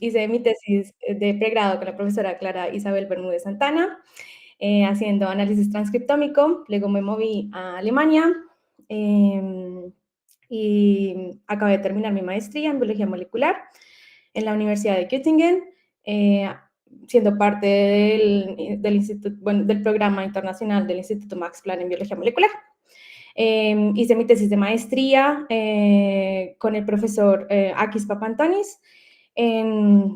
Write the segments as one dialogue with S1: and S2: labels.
S1: hice mi tesis de pregrado con la profesora Clara Isabel Bermúdez Santana, haciendo análisis transcriptómico. Luego me moví a Alemania y acabé de terminar mi maestría en biología molecular en la Universidad de Göttingen, siendo parte del instituto, bueno, del programa internacional del Instituto Max Planck en biología molecular. Hice mi tesis de maestría con el profesor Akis Papantonis,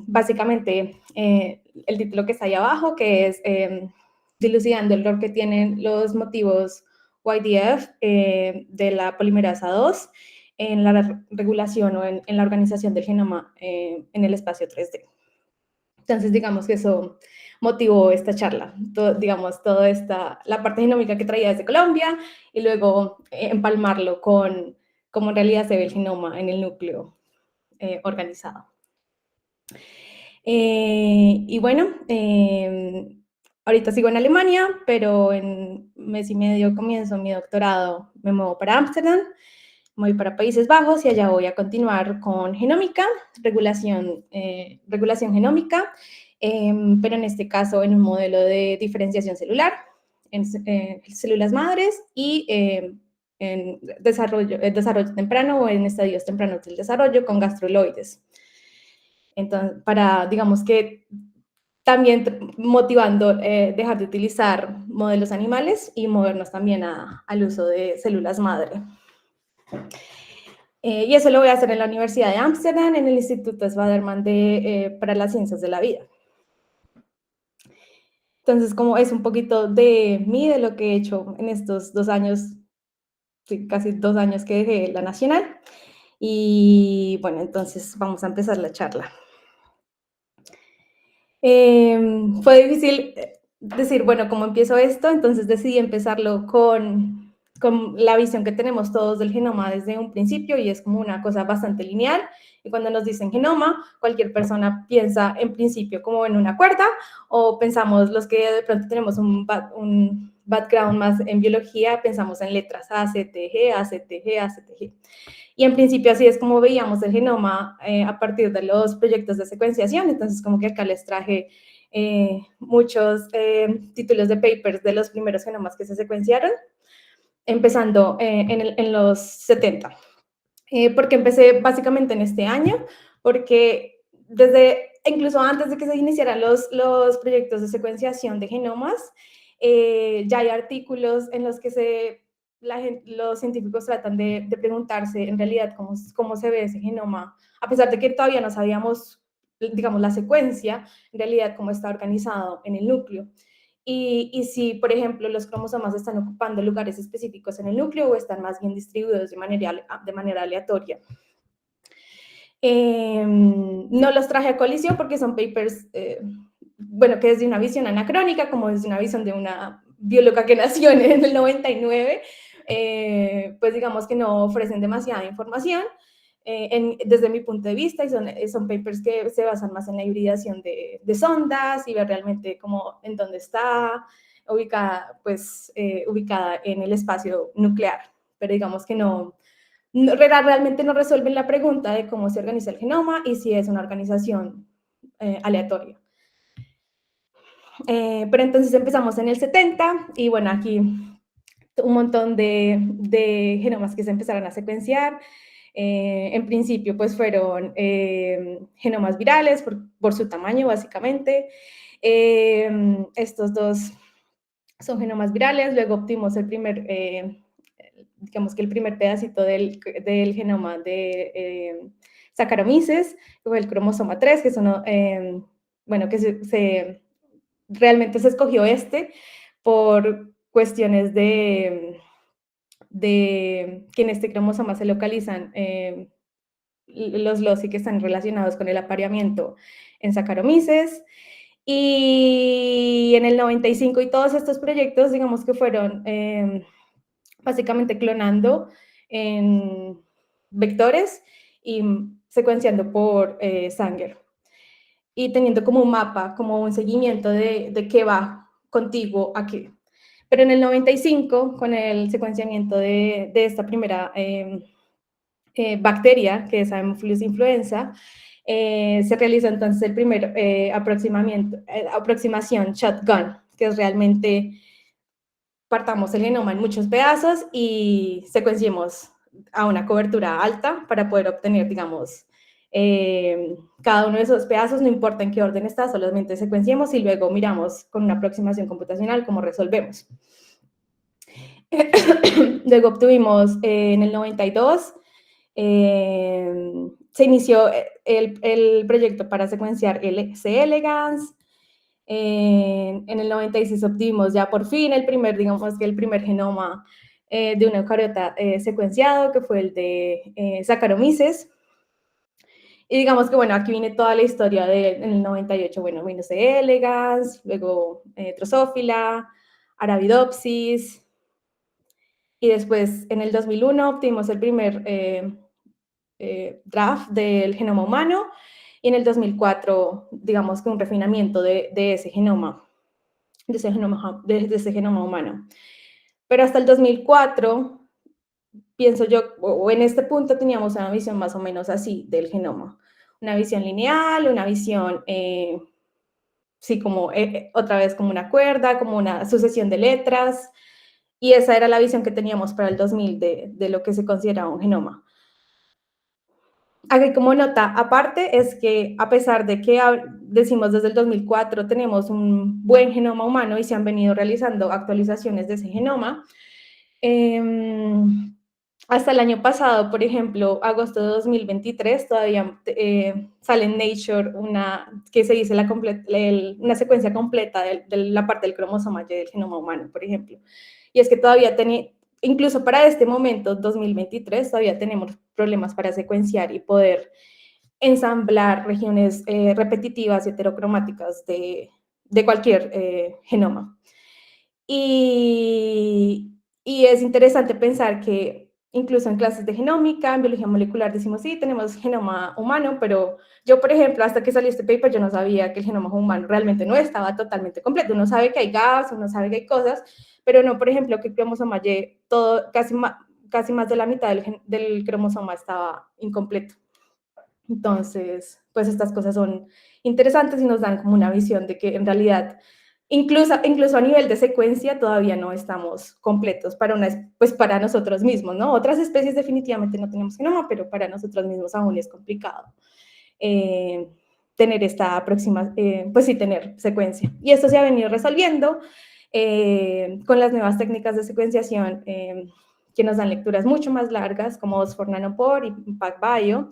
S1: básicamente el título que está ahí abajo, que es dilucidando el rol que tienen los motivos YDF de la polimerasa 2 en la regulación o en la organización del genoma en el espacio 3D. Entonces, digamos que eso motivó esta charla, digamos, toda la parte genómica que traía desde Colombia y luego empalmarlo con cómo en realidad se ve el genoma en el núcleo organizado. Y bueno, ahorita sigo en Alemania, pero en un mes y medio comienzo mi doctorado, me muevo para Ámsterdam, voy para Países Bajos y allá voy a continuar con genómica, regulación genómica, pero en este caso en un modelo de diferenciación celular, en células madres y en desarrollo temprano o en estadios tempranos del desarrollo con gastruloides. Entonces, para, digamos que también motivando dejar de utilizar modelos animales y movernos también al uso de células madre. Y eso lo voy a hacer en la Universidad de Ámsterdam, en el Instituto Svaderman para las Ciencias de la Vida. Entonces, como es un poquito de mí, de lo que he hecho en estos 2 años, sí, casi 2 años que dejé la Nacional. Y bueno, entonces vamos a empezar la charla. Fue difícil decir, bueno, ¿cómo empiezo esto? Entonces decidí empezarlo con la visión que tenemos todos del genoma desde un principio y es como una cosa bastante lineal. Y cuando nos dicen genoma, cualquier persona piensa en principio como en una cuerda o pensamos los que de pronto tenemos un background más en biología, pensamos en letras A, C, T, G, A, C, T, G, A, C, T, G. Y en principio así es como veíamos el genoma a partir de los proyectos de secuenciación. Entonces como que acá les traje muchos títulos de papers de los primeros genomas que se secuenciaron, empezando en los 70. ¿Por qué empecé básicamente en este año? Porque incluso antes de que se iniciaran los proyectos de secuenciación de genomas, ya hay artículos en los que los científicos tratan de preguntarse en realidad cómo se ve ese genoma, a pesar de que todavía no sabíamos, digamos, la secuencia, en realidad cómo está organizado en el núcleo. Y si, por ejemplo, los cromosomas están ocupando lugares específicos en el núcleo o están más bien distribuidos de manera aleatoria. No los traje a colisión porque son papers, bueno, que desde una visión anacrónica, como desde una visión de una bióloga que nació en el 99, pues digamos que no ofrecen demasiada información desde mi punto de vista, y son papers que se basan más en la hibridación de sondas y ver realmente cómo, en dónde está ubicada, pues ubicada en el espacio nuclear, pero digamos que realmente no resuelven la pregunta de cómo se organiza el genoma y si es una organización aleatoria. Pero entonces empezamos en el 70 y bueno, aquí un montón de genomas que se empezaron a secuenciar. En principio, pues fueron genomas virales por su tamaño, básicamente. Estos dos son genomas virales. Luego obtuvimos digamos que el primer pedacito del genoma de Saccharomyces, que fue el cromosoma 3, que son, bueno, que realmente se escogió por cuestiones de que en este cromosoma se localizan los loci que están relacionados con el apareamiento en Saccharomyces. Y en el 95 y todos estos proyectos, digamos que fueron básicamente clonando en vectores y secuenciando por Sanger. Y teniendo como un mapa, como un seguimiento de qué va contiguo a qué. Pero en el 95, con el secuenciamiento de esta primera bacteria, que es Haemophilus influenza, se realiza entonces el primer aproximación shotgun, que es realmente partamos el genoma en muchos pedazos y secuenciemos a una cobertura alta para poder obtener, digamos, cada uno de esos pedazos, no importa en qué orden está, solamente secuenciemos y luego miramos con una aproximación computacional cómo resolvemos. Luego obtuvimos en el 92, se inició el proyecto para secuenciar C. elegans. En el 96 obtuvimos ya por fin el primer genoma de una eucariota secuenciado, que fue el de Saccharomyces. Y digamos que, bueno, aquí viene toda la historia en el 98, bueno, vino C. elegans, luego Drosophila, Arabidopsis, y después en el 2001 obtuvimos el primer draft del genoma humano, y en el 2004, digamos que un refinamiento de ese genoma, de ese genoma humano. Pero hasta el 2004, pienso yo, o en este punto teníamos una visión más o menos así del genoma. Una visión lineal, una visión, sí, como otra vez como una cuerda, como una sucesión de letras, y esa era la visión que teníamos para el 2000 de lo que se considera un genoma. Aquí como nota aparte es que a pesar de que decimos desde el 2004 tenemos un buen genoma humano y se han venido realizando actualizaciones de ese genoma, hasta el año pasado, por ejemplo, agosto de 2023, todavía sale en Nature que se dice una secuencia completa de la parte del cromosoma Y del genoma humano, por ejemplo. Y es que todavía incluso para este momento, 2023, todavía tenemos problemas para secuenciar y poder ensamblar regiones repetitivas y heterocromáticas de cualquier genoma. Y es interesante pensar que incluso en clases de genómica, en biología molecular, decimos, sí, tenemos genoma humano, pero yo, por ejemplo, hasta que salió este paper, yo no sabía que el genoma humano realmente no estaba totalmente completo. Uno sabe que hay gas, uno sabe que hay cosas, pero no, por ejemplo, que el cromosoma Y, casi más de la mitad del cromosoma estaba incompleto. Entonces, pues estas cosas son interesantes y nos dan como una visión de que en realidad, incluso a nivel de secuencia, todavía no estamos completos para nosotros mismos, ¿no? Otras especies definitivamente no tenemos genoma, pero para nosotros mismos aún es complicado tener esta tener secuencia. Y esto se ha venido resolviendo con las nuevas técnicas de secuenciación que nos dan lecturas mucho más largas, como Oxford Nanopore y PacBio,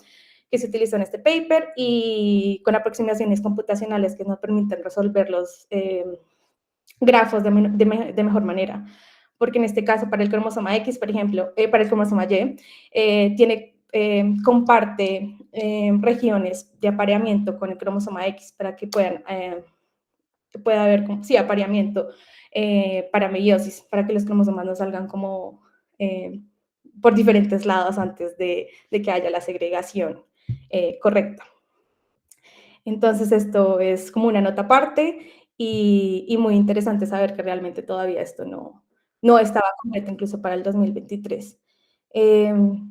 S1: que se utilizó en este paper, y con aproximaciones computacionales que nos permiten resolver los grafos de mejor manera. Porque en este caso, para el cromosoma X, por ejemplo, para el cromosoma Y, comparte regiones de apareamiento con el cromosoma X para que pueda haber, apareamiento para meiosis, para que los cromosomas no salgan como por diferentes lados antes de que haya la segregación correcta. Entonces esto es como una nota aparte y muy interesante saber que realmente todavía esto no estaba completo incluso para el 2023.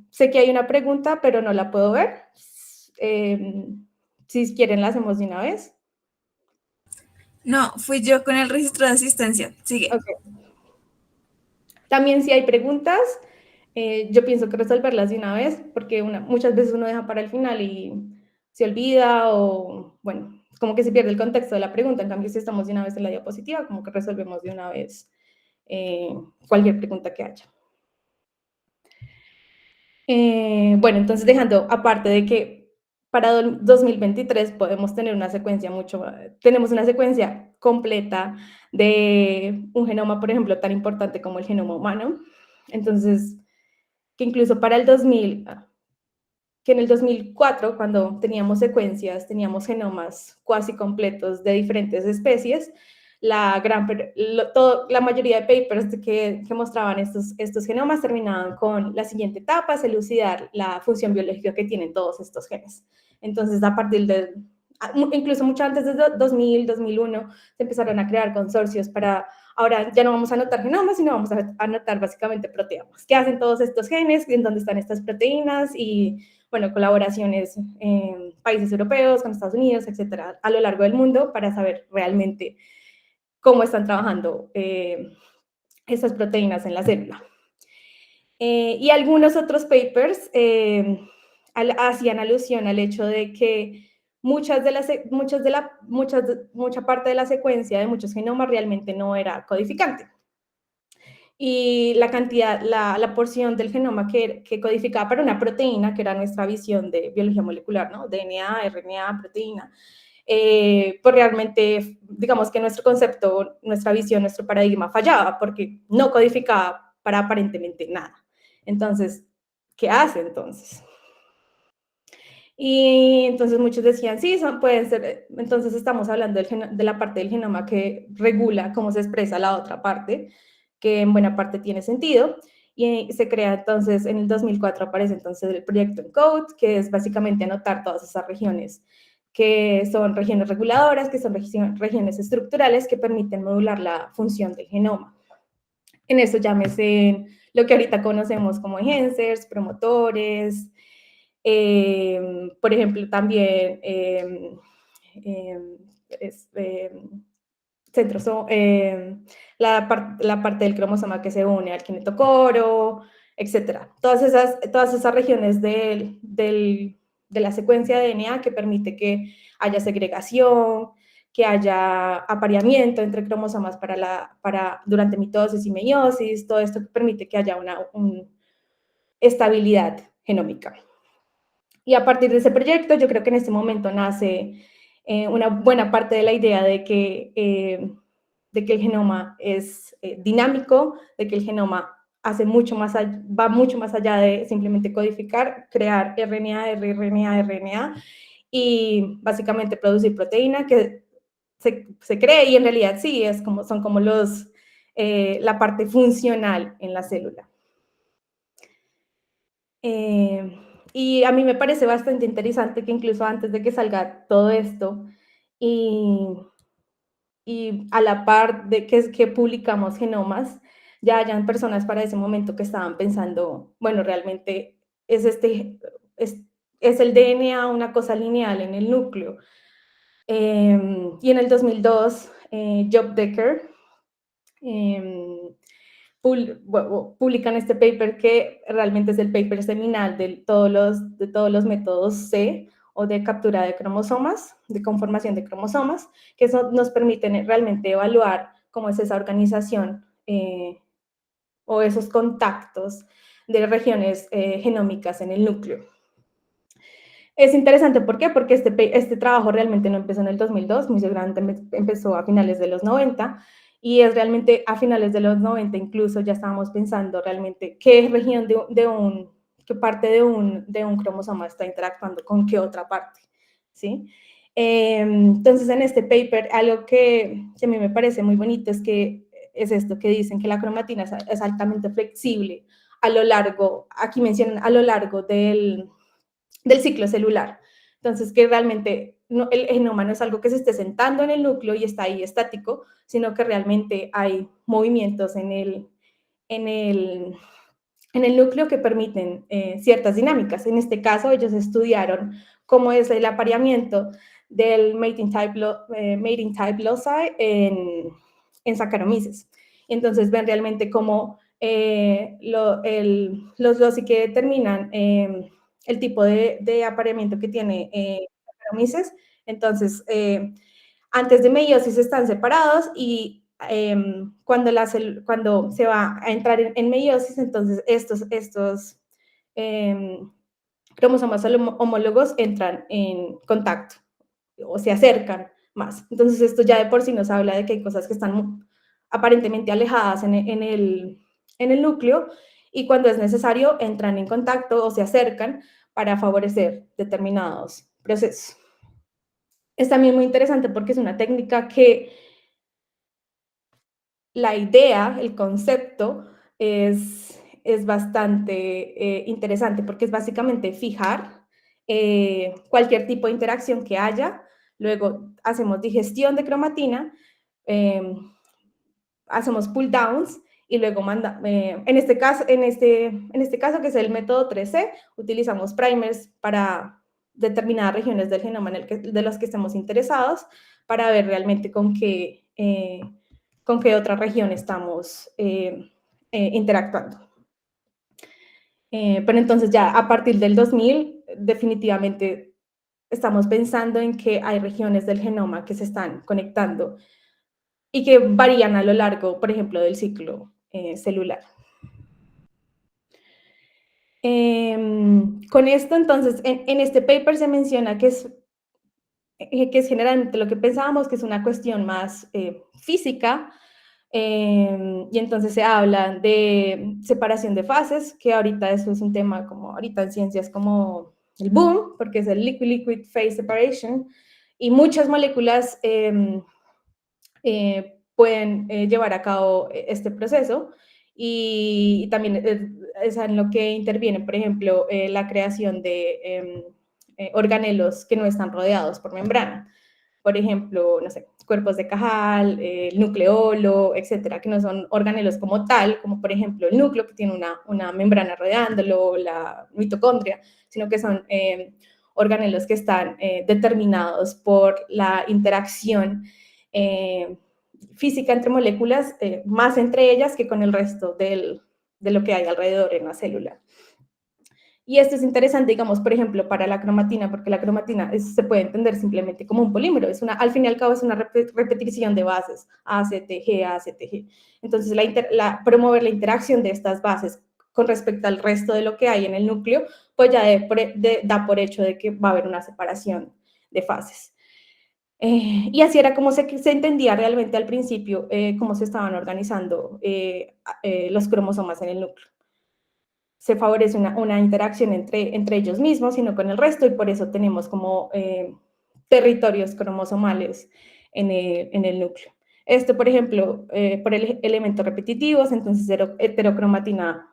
S1: Sé que hay una pregunta, pero no la puedo ver. Si quieren la hacemos de una vez.
S2: No, fui yo con el registro de asistencia. Sigue.
S1: Okay. También si hay preguntas, yo pienso que resolverlas de una vez, porque muchas veces uno deja para el final y se olvida o, bueno, como que se pierde el contexto de la pregunta. En cambio, si estamos de una vez en la diapositiva, como que resolvemos de una vez cualquier pregunta que haya. Bueno, entonces dejando aparte de que para 2023 podemos tener tenemos una secuencia completa de un genoma, por ejemplo, tan importante como el genoma humano. Entonces, que incluso para el 2000, que en el 2004, cuando teníamos secuencias, teníamos genomas cuasi completos de diferentes especies, la mayoría de papers que mostraban estos genomas terminaban con la siguiente etapa, es elucidar la función biológica que tienen todos estos genes. Entonces, a partir incluso mucho antes de 2000, 2001, se empezaron a crear consorcios ahora ya no vamos a anotar genomas, sino vamos a anotar básicamente proteomas. ¿Qué hacen todos estos genes? ¿En dónde están estas proteínas? Y bueno, colaboraciones en países europeos, con Estados Unidos, etcétera, a lo largo del mundo para saber realmente cómo están trabajando esas proteínas en la célula. Y algunos otros papers hacían alusión al hecho de que mucha parte de la secuencia de muchos genomas realmente no era codificante. Y la cantidad, la porción del genoma que codificaba para una proteína, que era nuestra visión de biología molecular, ¿no? DNA, RNA, proteína, pues realmente, digamos que nuestro concepto, nuestra visión, nuestro paradigma fallaba porque no codificaba para aparentemente nada. Entonces, ¿qué hace entonces? Y entonces muchos decían, sí, pueden ser, entonces estamos hablando de la parte del genoma que regula cómo se expresa la otra parte, que en buena parte tiene sentido, y se crea entonces, en el 2004 aparece entonces el proyecto ENCODE, que es básicamente anotar todas esas regiones, que son regiones reguladoras, que son regiones estructurales que permiten modular la función del genoma. En eso llámese lo que ahorita conocemos como enhancers, promotores, por ejemplo, también centros, la parte del cromosoma que se une al kinetocoro, etcétera. Todas esas regiones de la secuencia de DNA que permite que haya segregación, que haya apareamiento entre cromosomas durante mitosis y meiosis, todo esto que permite que haya una estabilidad genómica. Y a partir de ese proyecto, yo creo que en este momento nace una buena parte de la idea de que el genoma es dinámico, de que el genoma va mucho más allá de simplemente codificar, crear RNA, rRNA, RNA y básicamente producir proteína que se cree y en realidad sí, son como la parte funcional en la célula. Y a mí me parece bastante interesante que incluso antes de que salga todo esto y a la par de que publicamos genomas, ya hayan personas para ese momento que estaban pensando, bueno, realmente es el DNA una cosa lineal en el núcleo. Y en el 2002, Job Decker publican este paper que realmente es el paper seminal de todos los métodos C o de captura de cromosomas, de conformación de cromosomas, que eso nos permiten realmente evaluar cómo es esa organización o esos contactos de regiones genómicas en el núcleo. Es interesante, ¿por qué? Porque este trabajo realmente no empezó en el 2002, muy seguramente empezó a finales de los 90, y es realmente a finales de los 90 incluso ya estábamos pensando realmente qué región qué parte de un cromosoma está interactuando con qué otra parte, ¿sí? Entonces, en este paper, algo que a mí me parece muy bonito es esto que dicen que la cromatina es altamente flexible aquí mencionan a lo largo del ciclo celular. Entonces, que realmente el genoma no es algo que se esté sentando en el núcleo y está ahí estático, sino que realmente hay movimientos en el núcleo que permiten ciertas dinámicas. En este caso, ellos estudiaron cómo es el apareamiento del mating type loci en Saccharomyces. Entonces, ven realmente cómo los loci que determinan el tipo de apareamiento que tiene Saccharomyces. Entonces, antes de meiosis están separados y cuando se va a entrar en meiosis, entonces estos cromosomas homólogos entran en contacto o se acercan más. Entonces, esto ya de por sí nos habla de que hay cosas que están aparentemente alejadas en el núcleo y cuando es necesario entran en contacto o se acercan para favorecer determinados procesos. Es también muy interesante porque es una técnica que la idea, el concepto, es bastante interesante porque es básicamente fijar cualquier tipo de interacción que haya, luego hacemos digestión de cromatina, hacemos pull downs y luego en este caso que es el método 3C, utilizamos primers para determinadas regiones del genoma de los que estemos interesados para ver realmente con qué otra región estamos interactuando. Pero entonces ya a partir del 2000 definitivamente estamos pensando en que hay regiones del genoma que se están conectando y que varían a lo largo, por ejemplo, del ciclo celular. Con esto, entonces, en este paper se menciona que es generalmente lo que pensábamos que es una cuestión más física, y entonces se habla de separación de fases, que ahorita eso es un tema como ahorita en ciencias como el boom, porque es el liquid-liquid phase separation, y muchas moléculas pueden llevar a cabo este proceso, y también es en lo que interviene, por ejemplo, la creación de organelos que no están rodeados por membrana. Por ejemplo, no sé, cuerpos de Cajal, el nucleolo, etcétera, que no son organelos como tal, como por ejemplo el núcleo, que tiene una membrana rodeándolo, la mitocondria, sino que son organelos que están determinados por la interacción física entre moléculas, más entre ellas que con el resto de lo que hay alrededor en la célula. Y esto es interesante, digamos, por ejemplo, para la cromatina, porque la cromatina se puede entender simplemente como un polímero. Al fin y al cabo es una repetición de bases, ACTG, ACTG. Entonces, promover la interacción de estas bases con respecto al resto de lo que hay en el núcleo, pues ya da por hecho de que va a haber una separación de fases. Y así era como se entendía realmente al principio cómo se estaban organizando los cromosomas en el núcleo. Se favorece una interacción entre ellos mismos, sino con el resto, y por eso tenemos como territorios cromosomales en el núcleo. Esto, por ejemplo, por elementos repetitivos, entonces heterocromatina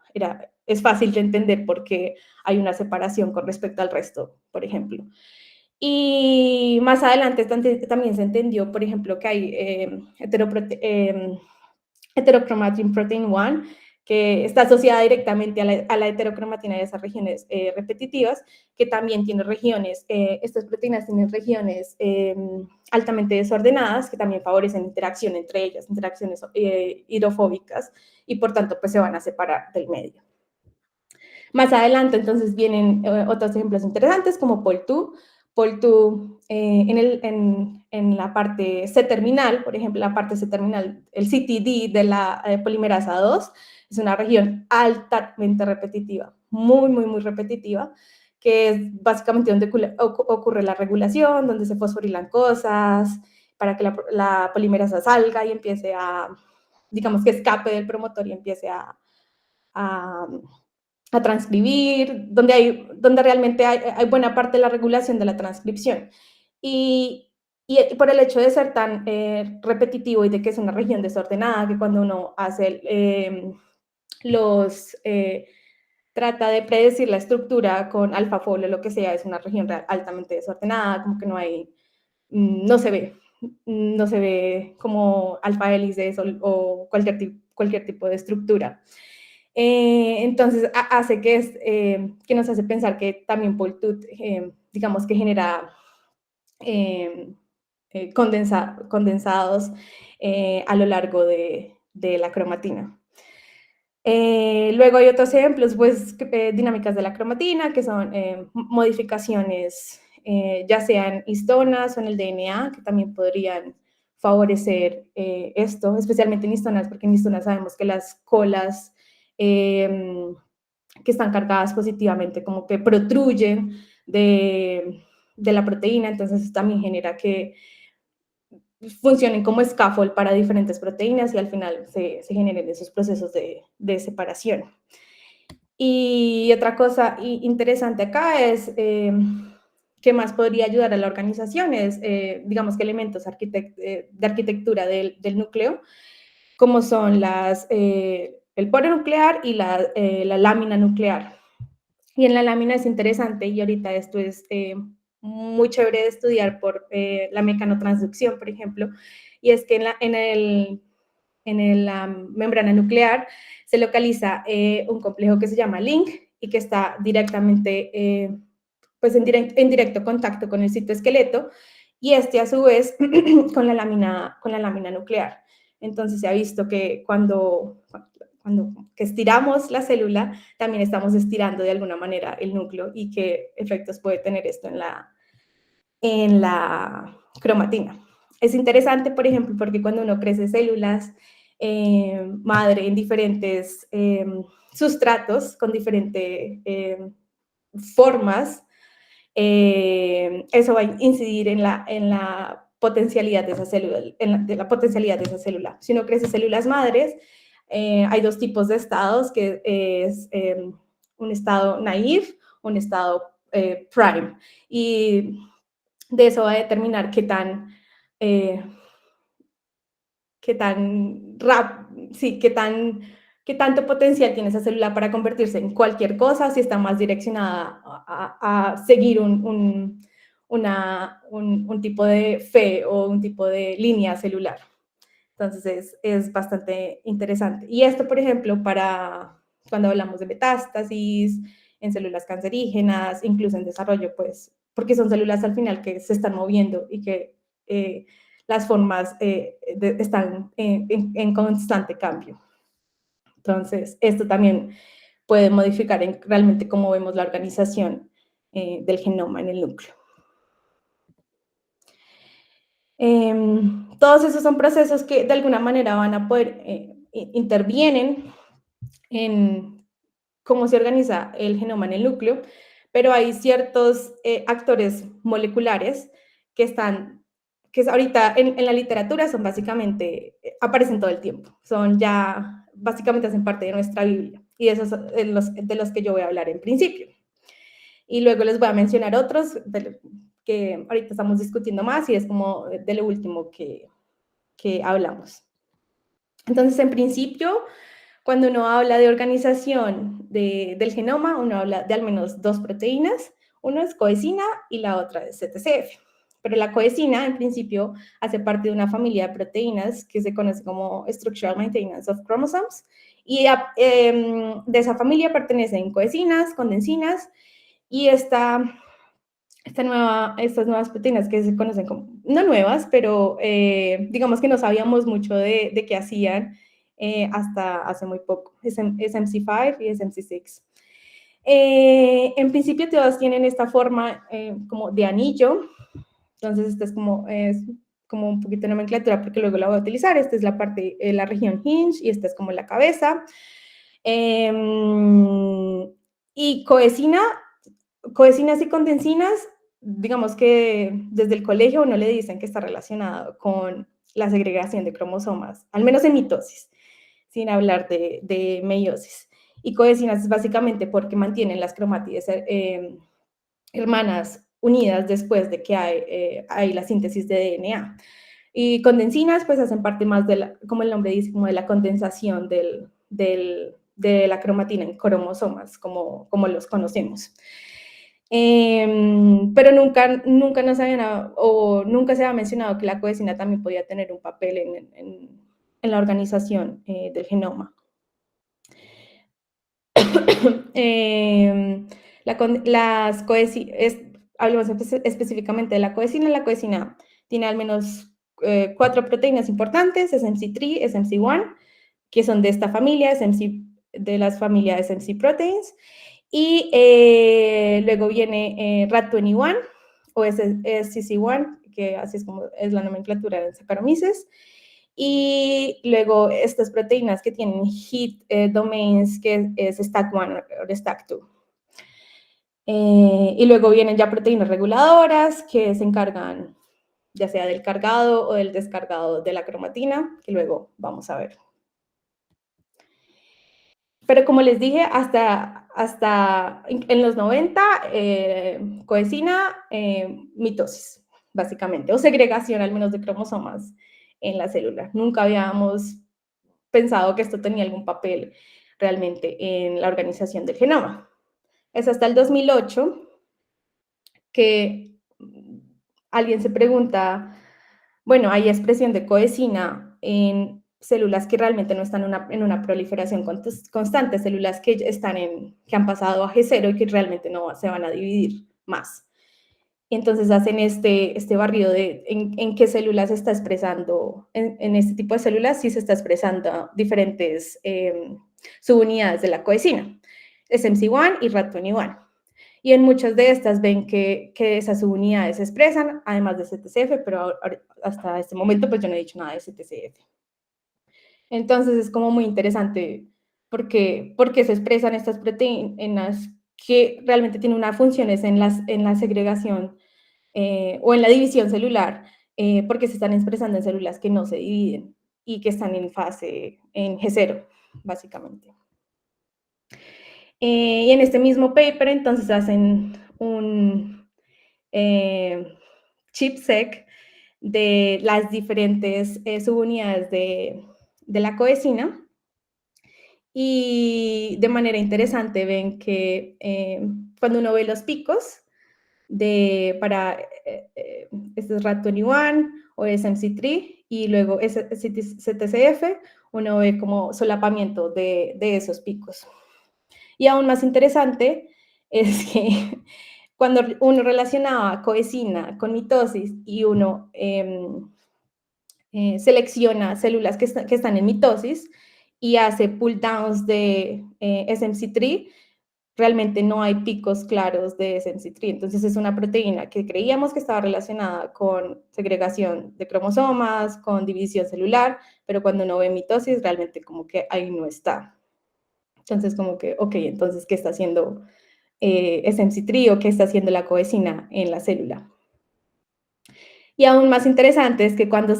S1: es fácil de entender porque hay una separación con respecto al resto, por ejemplo. Y más adelante también se entendió, por ejemplo, que hay heterochromatin protein 1, que está asociada directamente a la heterocromatina de esas regiones repetitivas, que también tiene regiones, estas proteínas tienen regiones altamente desordenadas, que también favorecen interacción entre ellas, interacciones hidrofóbicas, y por tanto pues se van a separar del medio. Más adelante entonces vienen otros ejemplos interesantes como POL2. POL2 en la parte C-terminal, por ejemplo, la parte C-terminal, el CTD de la polimerasa 2, es una región altamente repetitiva, muy, muy, muy repetitiva, que es básicamente donde ocurre la regulación, donde se fosforilan cosas, para que la polimerasa salga y empiece digamos que escape del promotor y empiece a transcribir, donde realmente hay buena parte de la regulación de la transcripción. Y por el hecho de ser tan repetitivo y de que es una región desordenada, que cuando uno hace trata de predecir la estructura con AlphaFold o lo que sea, es una región altamente desordenada, como que no se ve como alfa hélices o cualquier tipo de estructura. Entonces hace que nos hace pensar que también Poltut, digamos que genera condensados a lo largo de la cromatina. Luego hay otros ejemplos, pues, dinámicas de la cromatina, que son modificaciones, ya sean histonas o en el DNA, que también podrían favorecer esto, especialmente en histonas, porque en histonas sabemos que las colas que están cargadas positivamente como que protruyen de la proteína, entonces eso también genera que funcionen como scaffold para diferentes proteínas y al final se generen esos procesos de separación. Y otra cosa interesante acá es qué más podría ayudar a la organización, es digamos que elementos de arquitectura del núcleo, como son el poro nuclear y la lámina nuclear. Y en la lámina es interesante, y ahorita esto es muy chévere de estudiar por la mecanotransducción, por ejemplo, y es que la membrana nuclear se localiza un complejo que se llama LINC y que está directamente pues en directo contacto con el citoesqueleto y este a su vez con la lámina nuclear. Entonces se ha visto que cuando que estiramos la célula, también estamos estirando de alguna manera el núcleo y qué efectos puede tener esto en la cromatina. Es interesante, por ejemplo, porque cuando uno crece células madre en diferentes sustratos con diferentes formas, eso va a incidir en la potencialidad de esa célula, de la potencialidad de esa célula. Si uno crece células madres, hay dos tipos de estados, que es un estado naive, un estado prime. Y de eso va a determinar eh, qué tanto potencial tiene esa célula para convertirse en cualquier cosa, si está más direccionada a seguir un tipo de fe o un tipo de línea celular. Entonces es bastante interesante. Y esto, por ejemplo, para cuando hablamos de metástasis, en células cancerígenas, incluso en desarrollo, pues, porque son células al final que se están moviendo y que las formas están en constante cambio. Entonces, esto también puede modificar realmente cómo vemos la organización del genoma en el núcleo. Todos esos son procesos que de alguna manera van a poder, intervienen en cómo se organiza el genoma en el núcleo, pero hay ciertos actores moleculares que están, que ahorita en la literatura son básicamente, aparecen todo el tiempo, son ya, básicamente hacen parte de nuestra Biblia, y esos son de los que yo voy a hablar en principio. Y luego les voy a mencionar otros que ahorita estamos discutiendo más y es como de lo último que hablamos. Entonces, en principio, cuando uno habla de organización del genoma, uno habla de al menos dos proteínas. Uno es coesina y la otra es CTCF. Pero la coesina, en principio, hace parte de una familia de proteínas que se conoce como Structural Maintenance of Chromosomes. Y de esa familia pertenecen coesinas, condensinas y estas nuevas proteínas que se conocen como, no nuevas, pero digamos que no sabíamos mucho de qué hacían hasta hace muy poco, SMC5 y SMC6. En principio todas tienen esta forma como de anillo, entonces esta es como un poquito de nomenclatura porque luego la voy a utilizar. Esta es la parte, la región hinge y esta es como la cabeza. Y coesinas y condensinas, digamos que desde el colegio uno le dicen que está relacionado con la segregación de cromosomas, al menos en mitosis, sin hablar de meiosis. Y coesinas es básicamente porque mantienen las cromátides hermanas unidas después de que hay la síntesis de DNA. Y condensinas pues hacen parte más como el nombre dice, como de la condensación de la cromatina en cromosomas, como los conocemos. Pero nunca nos nunca se había mencionado que la coesina también podía tener un papel en la organización del genoma. Hablamos específicamente de la coesina. La coesina tiene al menos 4 proteínas importantes, SMC3, SMC1, que son de esta familia, de las familias SMC proteins. Y luego viene RAD21 o SCC1, que así es como es la nomenclatura de Saccharomyces. Y luego estas proteínas que tienen hit domains, que es STAC1 o STAC2. Y luego vienen ya proteínas reguladoras que se encargan ya sea del cargado o del descargado de la cromatina, que luego vamos a ver. Pero como les dije, hasta en los 90, coesina, mitosis, básicamente, o segregación al menos de cromosomas en la célula. Nunca habíamos pensado que esto tenía algún papel realmente en la organización del genoma. Es hasta el 2008 que alguien se pregunta, bueno, hay expresión de coesina en células que realmente no están en una proliferación constante, células que que han pasado a G0 y que realmente no se van a dividir más. Y entonces hacen este barrido de en qué células se está expresando, en este tipo de células sí se está expresando diferentes subunidades de la coenzima, SMC1 y RAD21. Y en muchas de estas ven que esas subunidades se expresan, además de CTCF, pero hasta este momento pues yo no he dicho nada de CTCF. Entonces es como muy interesante porque se expresan estas proteínas que realmente tienen una función en la segregación o en la división celular, porque se están expresando en células que no se dividen y que están en fase en G0, básicamente. Y en este mismo paper, entonces, hacen un chipsec de las diferentes subunidades de la coenzima, y de manera interesante ven que cuando uno ve los picos para este es RAD21 o SMC3 y luego CTCF, uno ve como solapamiento de esos picos. Y aún más interesante es que cuando uno relacionaba coenzima con mitosis y uno selecciona células que están en mitosis y hace pull downs de SMC3, realmente no hay picos claros de SMC3. Entonces es una proteína que creíamos que estaba relacionada con segregación de cromosomas, con división celular, pero cuando uno ve mitosis realmente como que ahí no está. Entonces como que, ok, entonces ¿qué está haciendo SMC3 o qué está haciendo la coenzima en la célula? Y aún más interesante es que cuando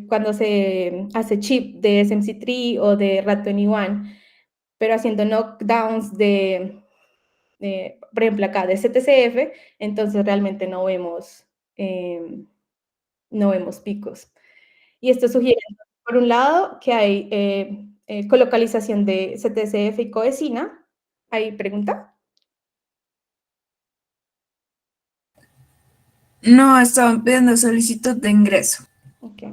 S1: cuando se hace chip de SMC3 o de RAD21, pero haciendo knockdowns por ejemplo, acá de CTCF, entonces realmente no vemos picos. Y esto sugiere, por un lado, que hay colocalización de CTCF y coenzima. ¿Hay pregunta?
S2: No, estaban pidiendo solicitud de ingreso.
S1: Okay.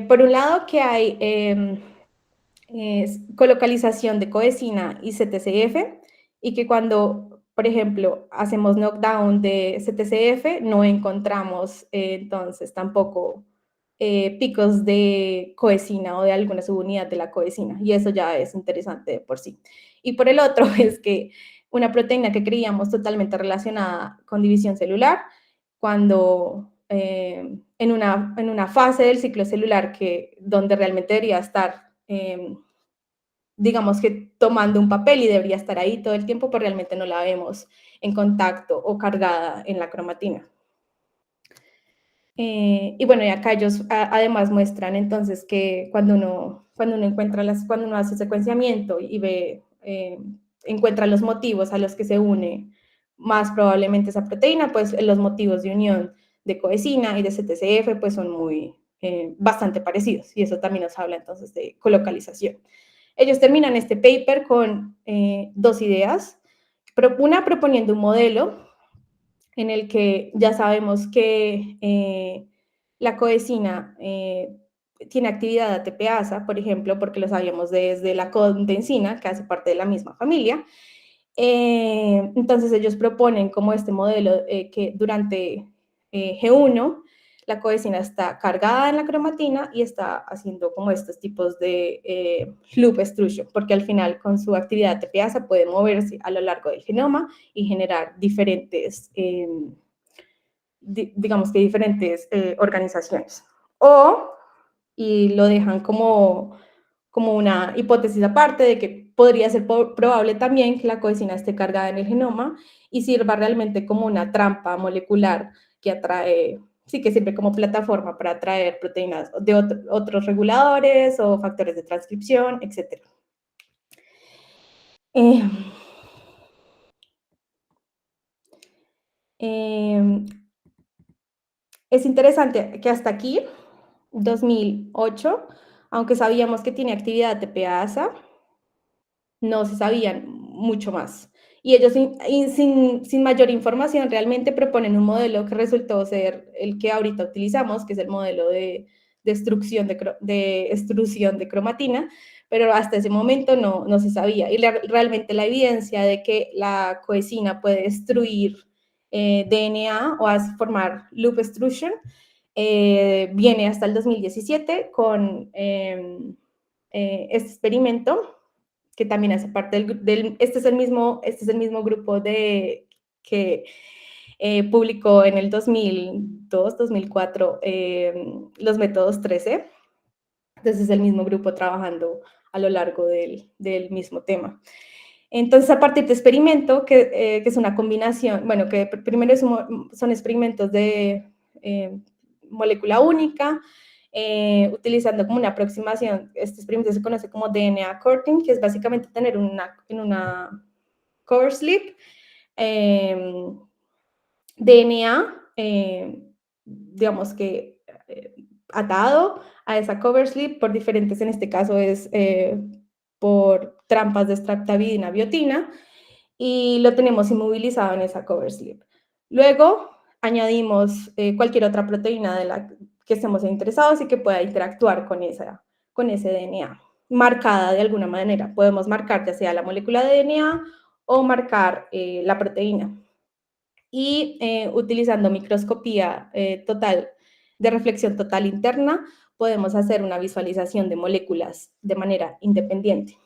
S1: Por un lado, que hay colocalización de coenzima y CTCF, y que cuando, por ejemplo, hacemos knockdown de CTCF, no encontramos entonces tampoco picos de coenzima o de alguna subunidad de la coenzima, y eso ya es interesante de por sí. Y por el otro es que una proteína que creíamos totalmente relacionada con división celular, cuando en una fase del ciclo celular donde realmente debería estar, digamos que tomando un papel y debería estar ahí todo el tiempo, pero realmente no la vemos en contacto o cargada en la cromatina. Y bueno, y acá ellos además muestran entonces que cuando uno hace secuenciamiento y encuentra los motivos a los que se une más probablemente esa proteína, pues los motivos de unión de coenzima y de CTCF pues son bastante parecidos, y eso también nos habla entonces de colocalización. Ellos terminan este paper con dos ideas, una proponiendo un modelo en el que ya sabemos que la coenzima tiene actividad ATPasa, por ejemplo, porque lo sabíamos desde la codensina, que hace parte de la misma familia. Entonces ellos proponen como este modelo que durante G1 la coenzima está cargada en la cromatina y está haciendo como estos tipos de loop extrusion, porque al final con su actividad ATPasa puede moverse a lo largo del genoma y generar diferentes, digamos que diferentes organizaciones. Y lo dejan como una hipótesis aparte de que podría ser probable también que la coenzima esté cargada en el genoma y sirva realmente como una trampa molecular que atrae, sí, que sirve como plataforma para atraer proteínas de otros reguladores o factores de transcripción, etc. Eh, eh, es interesante que hasta aquí, 2008, aunque sabíamos que tiene actividad TPasa, no se sabían mucho más. Y ellos sin mayor información realmente proponen un modelo que resultó ser el que ahorita utilizamos, que es el modelo de extrusión de cromatina, pero hasta ese momento no se sabía. Y realmente la evidencia de que la coenzima puede destruir DNA o formar loop extrusion viene hasta el 2017 con este experimento que también hace parte este es el mismo grupo que publicó en el 2002, 2004 los métodos 13. Entonces es el mismo grupo trabajando a lo largo del mismo tema. Entonces, a partir de experimento, que es una combinación, bueno, que primero son experimentos de molécula única, utilizando como una aproximación, este experimento se conoce como DNA courting, que es básicamente tener en una cover slip DNA, digamos que atado a esa cover slip por diferentes, en este caso es por trampas de streptavidina biotina, y lo tenemos inmovilizado en esa cover slip. Luego añadimos cualquier otra proteína de la que estemos interesados y que pueda interactuar con ese DNA, marcada de alguna manera. Podemos marcar ya sea la molécula de DNA o marcar la proteína. Y utilizando microscopía total, de reflexión total interna, podemos hacer una visualización de moléculas de manera independiente.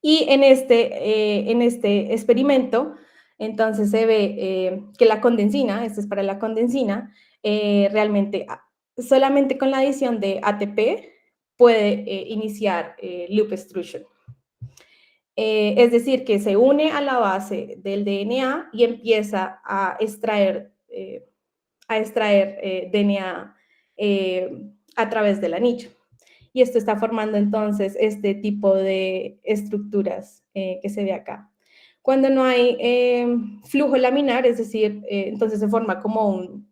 S1: Y en este experimento, entonces se ve que la condensina, esto es para la condensina, realmente solamente con la adición de ATP puede iniciar loop extrusion. Es decir, que se une a la base del DNA y empieza a extraer DNA a través del anillo. Y esto está formando entonces este tipo de estructuras que se ve acá. Cuando no hay flujo laminar, es decir, entonces se forma como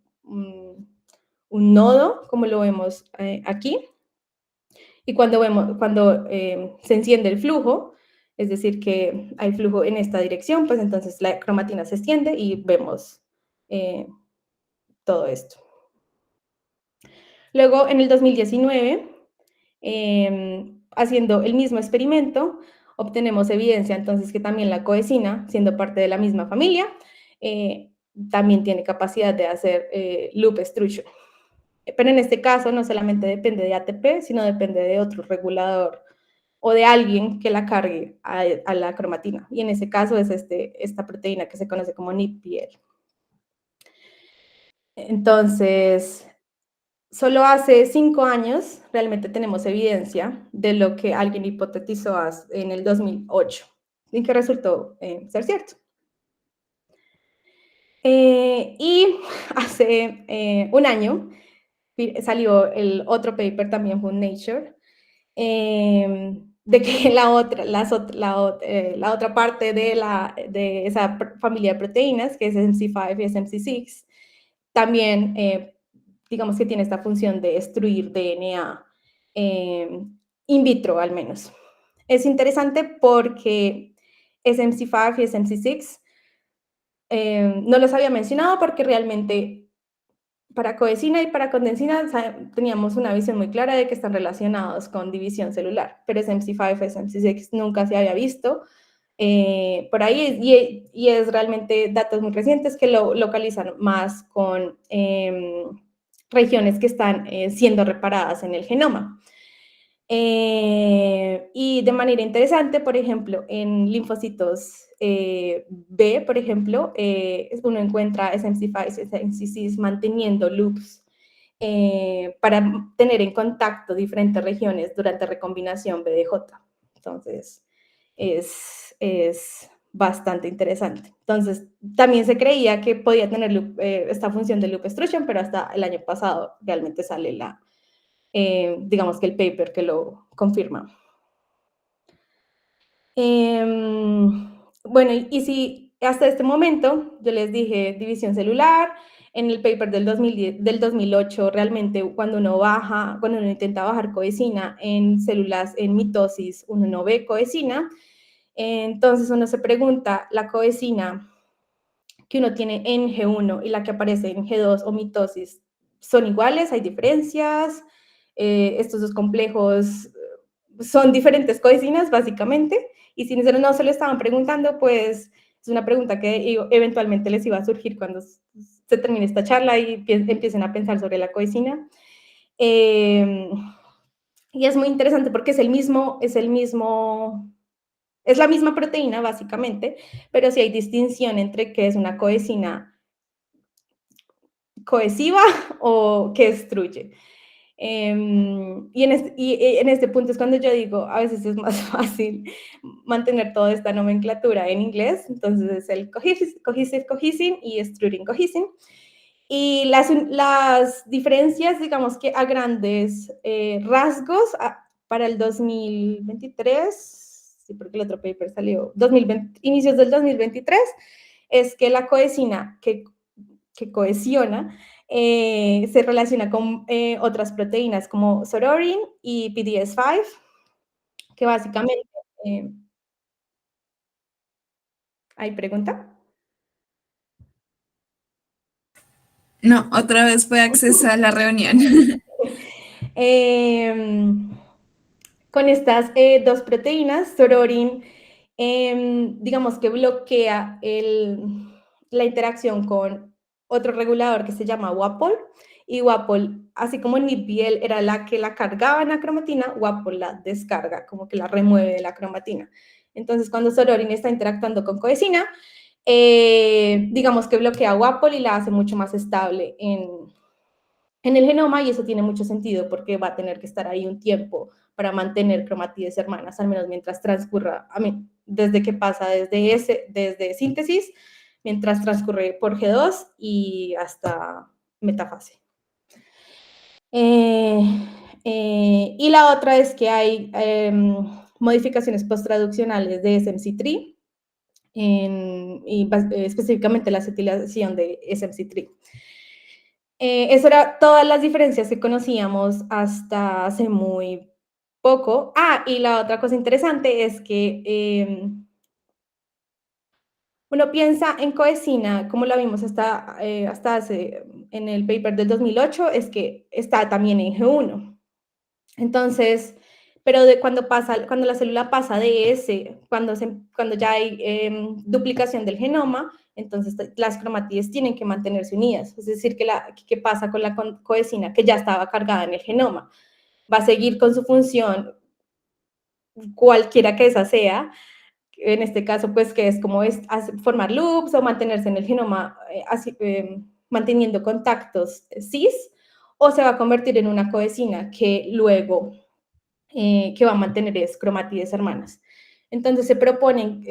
S1: un nodo, como lo vemos aquí. Y cuando se enciende el flujo, es decir, que hay flujo en esta dirección, pues entonces la cromatina se extiende y vemos todo esto. Luego, en el 2019, haciendo el mismo experimento, obtenemos evidencia entonces que también la coenzima, siendo parte de la misma familia, también tiene capacidad de hacer loop extrusion. Pero en este caso no solamente depende de ATP, sino depende de otro regulador o de alguien que la cargue a la cromatina. Y en ese caso es esta proteína que se conoce como NIPPL. Entonces, solo hace 5 años realmente tenemos evidencia de lo que alguien hipotetizó en el 2008 y que resultó ser cierto. Y hace un año salió el otro paper, también fue en Nature, de que la otra parte de esa familia de proteínas, que es MC5 y SMC6, también, digamos que tiene esta función de destruir DNA in vitro, al menos. Es interesante porque SMC5 y SMC6 no los había mencionado porque realmente para coenzima y para condensina teníamos una visión muy clara de que están relacionados con división celular, pero SMC5 y SMC6 nunca se había visto por ahí y es realmente datos muy recientes que lo localizan más con regiones que están siendo reparadas en el genoma. Y de manera interesante, por ejemplo, en linfocitos B, por ejemplo, uno encuentra SMC5 y SMC6 manteniendo loops para tener en contacto diferentes regiones durante recombinación BDJ. Entonces, es bastante interesante. Entonces, también se creía que podía tener esta función de loop extrusion, pero hasta el año pasado realmente sale digamos que el paper que lo confirma. Bueno, y si hasta este momento yo les dije división celular, en el paper del 2008 realmente cuando uno intenta bajar coenzima en células en mitosis, uno no ve coenzima, entonces uno se pregunta, la coenzima que uno tiene en G1 y la que aparece en G2 o mitosis, son iguales, hay diferencias. Estos dos complejos son diferentes coecinas, básicamente, y si no se lo estaban preguntando, pues es una pregunta que eventualmente les iba a surgir cuando se termine esta charla y empiecen a pensar sobre la coecina. Y es muy interesante porque es la misma proteína, básicamente, pero sí hay distinción entre qué es una coecina cohesiva o que destruye. En este punto es cuando yo digo, a veces es más fácil mantener toda esta nomenclatura en inglés, entonces es el cohesive cohesin y extruding cohesin. Y las diferencias, digamos que a grandes rasgos, para el 2023, sí, porque el otro paper salió inicios del 2023, es que la coecina que cohesiona se relaciona con otras proteínas como sororin y PDS5, que básicamente... ¿Hay pregunta?
S2: No, otra vez fue acceso a la reunión.
S1: Con estas dos proteínas, sororin, digamos que bloquea la interacción con otro regulador que se llama WAPOL, y WAPOL, así como NIPBL era la que la cargaba en la cromatina, WAPOL la descarga, como que la remueve de la cromatina. Entonces, cuando sororin está interactuando con coecina, digamos que bloquea WAPOL y la hace mucho más estable en el genoma, y eso tiene mucho sentido porque va a tener que estar ahí un tiempo para mantener cromatídees hermanas, al menos mientras transcurra, desde que pasa desde síntesis, mientras transcurre por G2 y hasta metafase. Y la otra es que hay modificaciones posttraduccionales de SMC3, y específicamente la acetilación de SMC3. Eso era todas las diferencias que conocíamos hasta hace muy poco. Y la otra cosa interesante es que uno piensa en coecina, como la vimos hasta en el paper del 2008, es que está también en G1. Entonces, pero cuando la célula pasa de S, cuando ya hay duplicación del genoma, entonces las cromatídees tienen que mantenerse unidas. Es decir, ¿qué pasa con la coecina que ya estaba cargada en el genoma? Va a seguir con su función, cualquiera que esa sea, en este caso, pues, que es como formar loops o mantenerse en el genoma, manteniendo contactos cis, o se va a convertir en una coecina que luego que va a mantener cromatídees hermanas. Entonces se proponen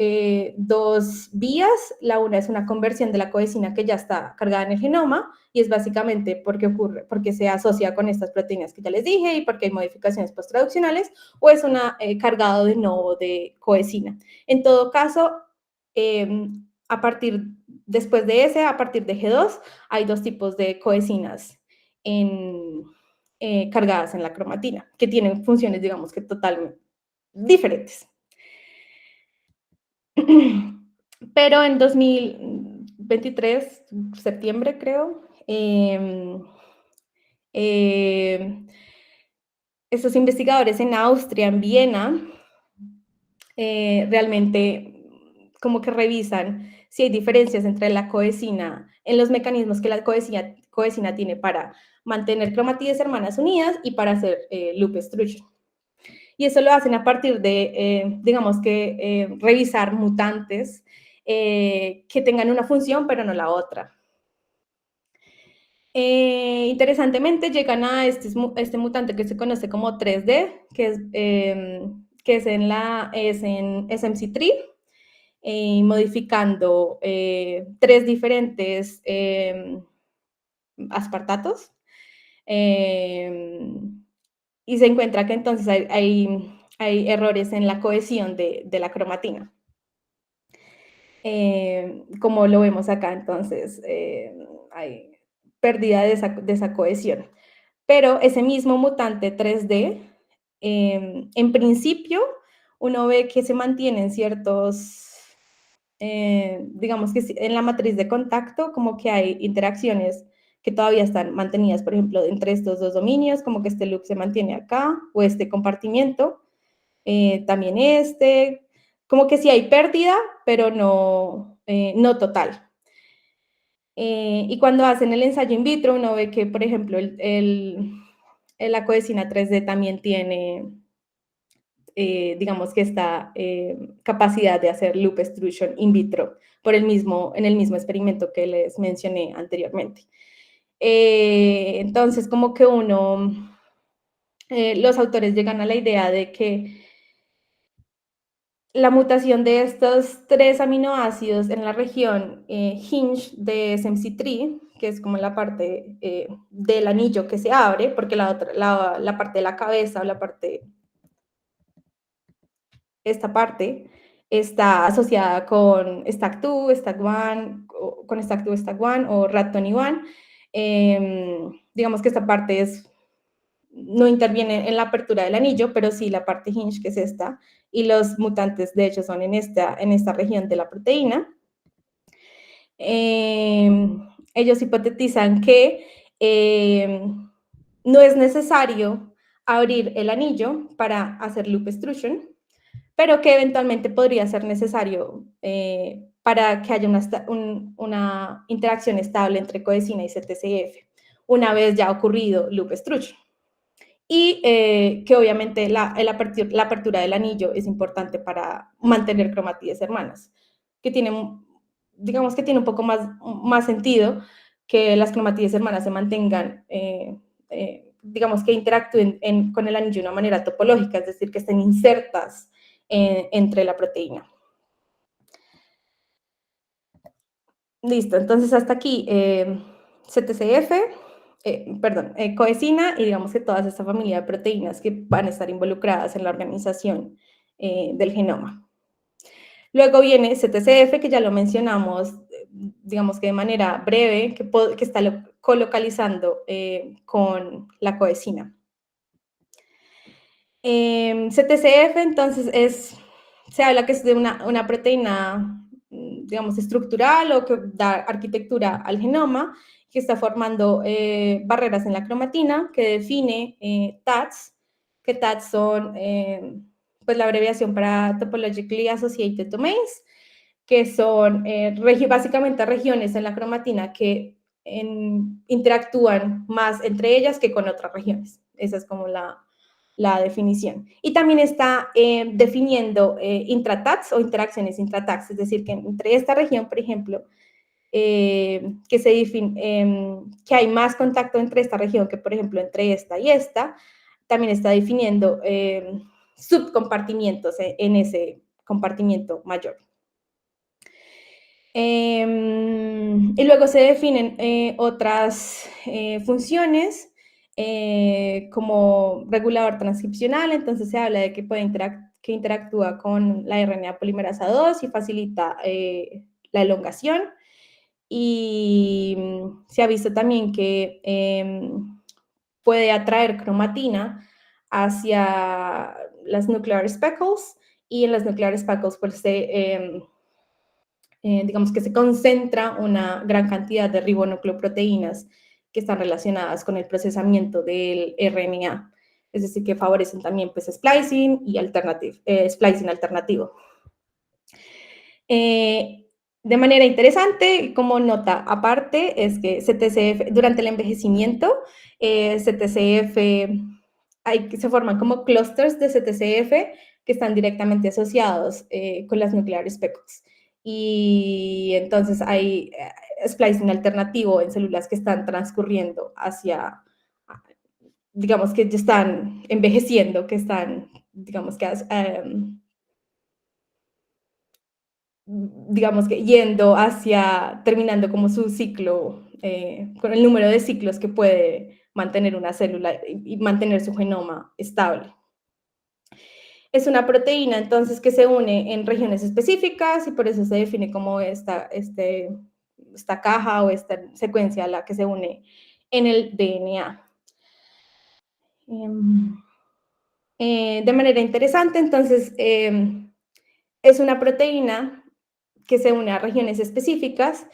S1: dos vías. La una es una conversión de la coecina que ya está cargada en el genoma, y es básicamente porque se asocia con estas proteínas que ya les dije y porque hay modificaciones posttraduccionales, o es un cargado de novo de coecina. En todo caso, después de ese, a partir de G2, hay dos tipos de coecinas cargadas en la cromatina, que tienen funciones, digamos que totalmente diferentes. Pero en 2023, septiembre creo, estos investigadores en Austria, en Viena, realmente como que revisan si hay diferencias entre la coecina, en los mecanismos que la coecina tiene para mantener cromatídees hermanas unidas y para hacer loop extrusion. Y eso lo hacen a partir de, digamos que, revisar mutantes que tengan una función, pero no la otra. Interesantemente, llegan a este mutante que se conoce como 3D, que es en SMC3, modificando 3 diferentes aspartatos. Y se encuentra que entonces hay errores en la cohesión de la cromatina, como lo vemos acá. Entonces hay pérdida de esa cohesión. Pero ese mismo mutante 3D, en principio, uno ve que se mantienen ciertos, digamos que en la matriz de contacto, como que hay interacciones que todavía están mantenidas, por ejemplo, entre estos dos dominios, como que este loop se mantiene acá, o este compartimiento, también este, como que sí hay pérdida, pero no total. Y cuando hacen el ensayo in vitro, uno ve que, por ejemplo, la coenzima 3D también tiene, digamos que esta capacidad de hacer loop extrusion in vitro en el mismo experimento que les mencioné anteriormente. Entonces, como que los autores llegan a la idea de que la mutación de estos 3 aminoácidos en la región hinge de SMC3, que es como la parte del anillo que se abre, porque la parte de la cabeza o esta parte está asociada con STAC2, STAC1, con STAC2, STAC1 o RAT21. Digamos que esta parte no interviene en la apertura del anillo, pero sí la parte hinge, que es esta, y los mutantes, de hecho, son en esta región de la proteína. Ellos hipotetizan que no es necesario abrir el anillo para hacer loop extrusion, pero que eventualmente podría ser necesario para que haya una interacción estable entre coenzima y CTCF, una vez ya ocurrido loop extrusion. Y que obviamente la apertura del anillo es importante para mantener cromatídes hermanas, que digamos que tiene un poco más sentido que las cromatídes hermanas se mantengan, digamos que interactúen con el anillo de una manera topológica, es decir, que estén insertas entre la proteína. Listo, entonces hasta aquí CTCF, coenzima y digamos que toda esta familia de proteínas que van a estar involucradas en la organización del genoma. Luego viene CTCF, que ya lo mencionamos, digamos que de manera breve, que está colocalizando con la coenzima. CTCF, entonces, se habla que es de una proteína, digamos, estructural o que da arquitectura al genoma, que está formando barreras en la cromatina, que define TATs, que TATs son pues la abreviación para Topologically Associated Domains, que son básicamente regiones en la cromatina que interactúan más entre ellas que con otras regiones. Esa es como la definición. Y también está definiendo intratats o interacciones intratats, es decir, que entre esta región, por ejemplo, que hay más contacto entre esta región que, por ejemplo, entre esta y esta, también está definiendo subcompartimientos en ese compartimiento mayor. Y luego se definen otras funciones como regulador transcripcional, entonces se habla de que que interactúa con la RNA polimerasa 2 y facilita la elongación. Y se ha visto también que puede atraer cromatina hacia las nuclear speckles, y en las nuclear speckles pues digamos que se concentra una gran cantidad de ribonucleoproteínas que están relacionadas con el procesamiento del RNA, es decir, que favorecen también pues splicing y splicing alternativo. De manera interesante, como nota aparte, es que CTCF, durante el envejecimiento, CTCF, se forman como clústeres de CTCF que están directamente asociados con las nuclear speckles. Y entonces hay splicing alternativo en células que están transcurriendo hacia, digamos que ya están envejeciendo, que están, digamos que digamos que yendo hacia, terminando como su ciclo, con el número de ciclos que puede mantener una célula y mantener su genoma estable. Es una proteína, entonces, que se une en regiones específicas y por eso se define como esta caja o esta secuencia a la que se une en el DNA. De manera interesante, entonces, es una proteína que se une a regiones específicas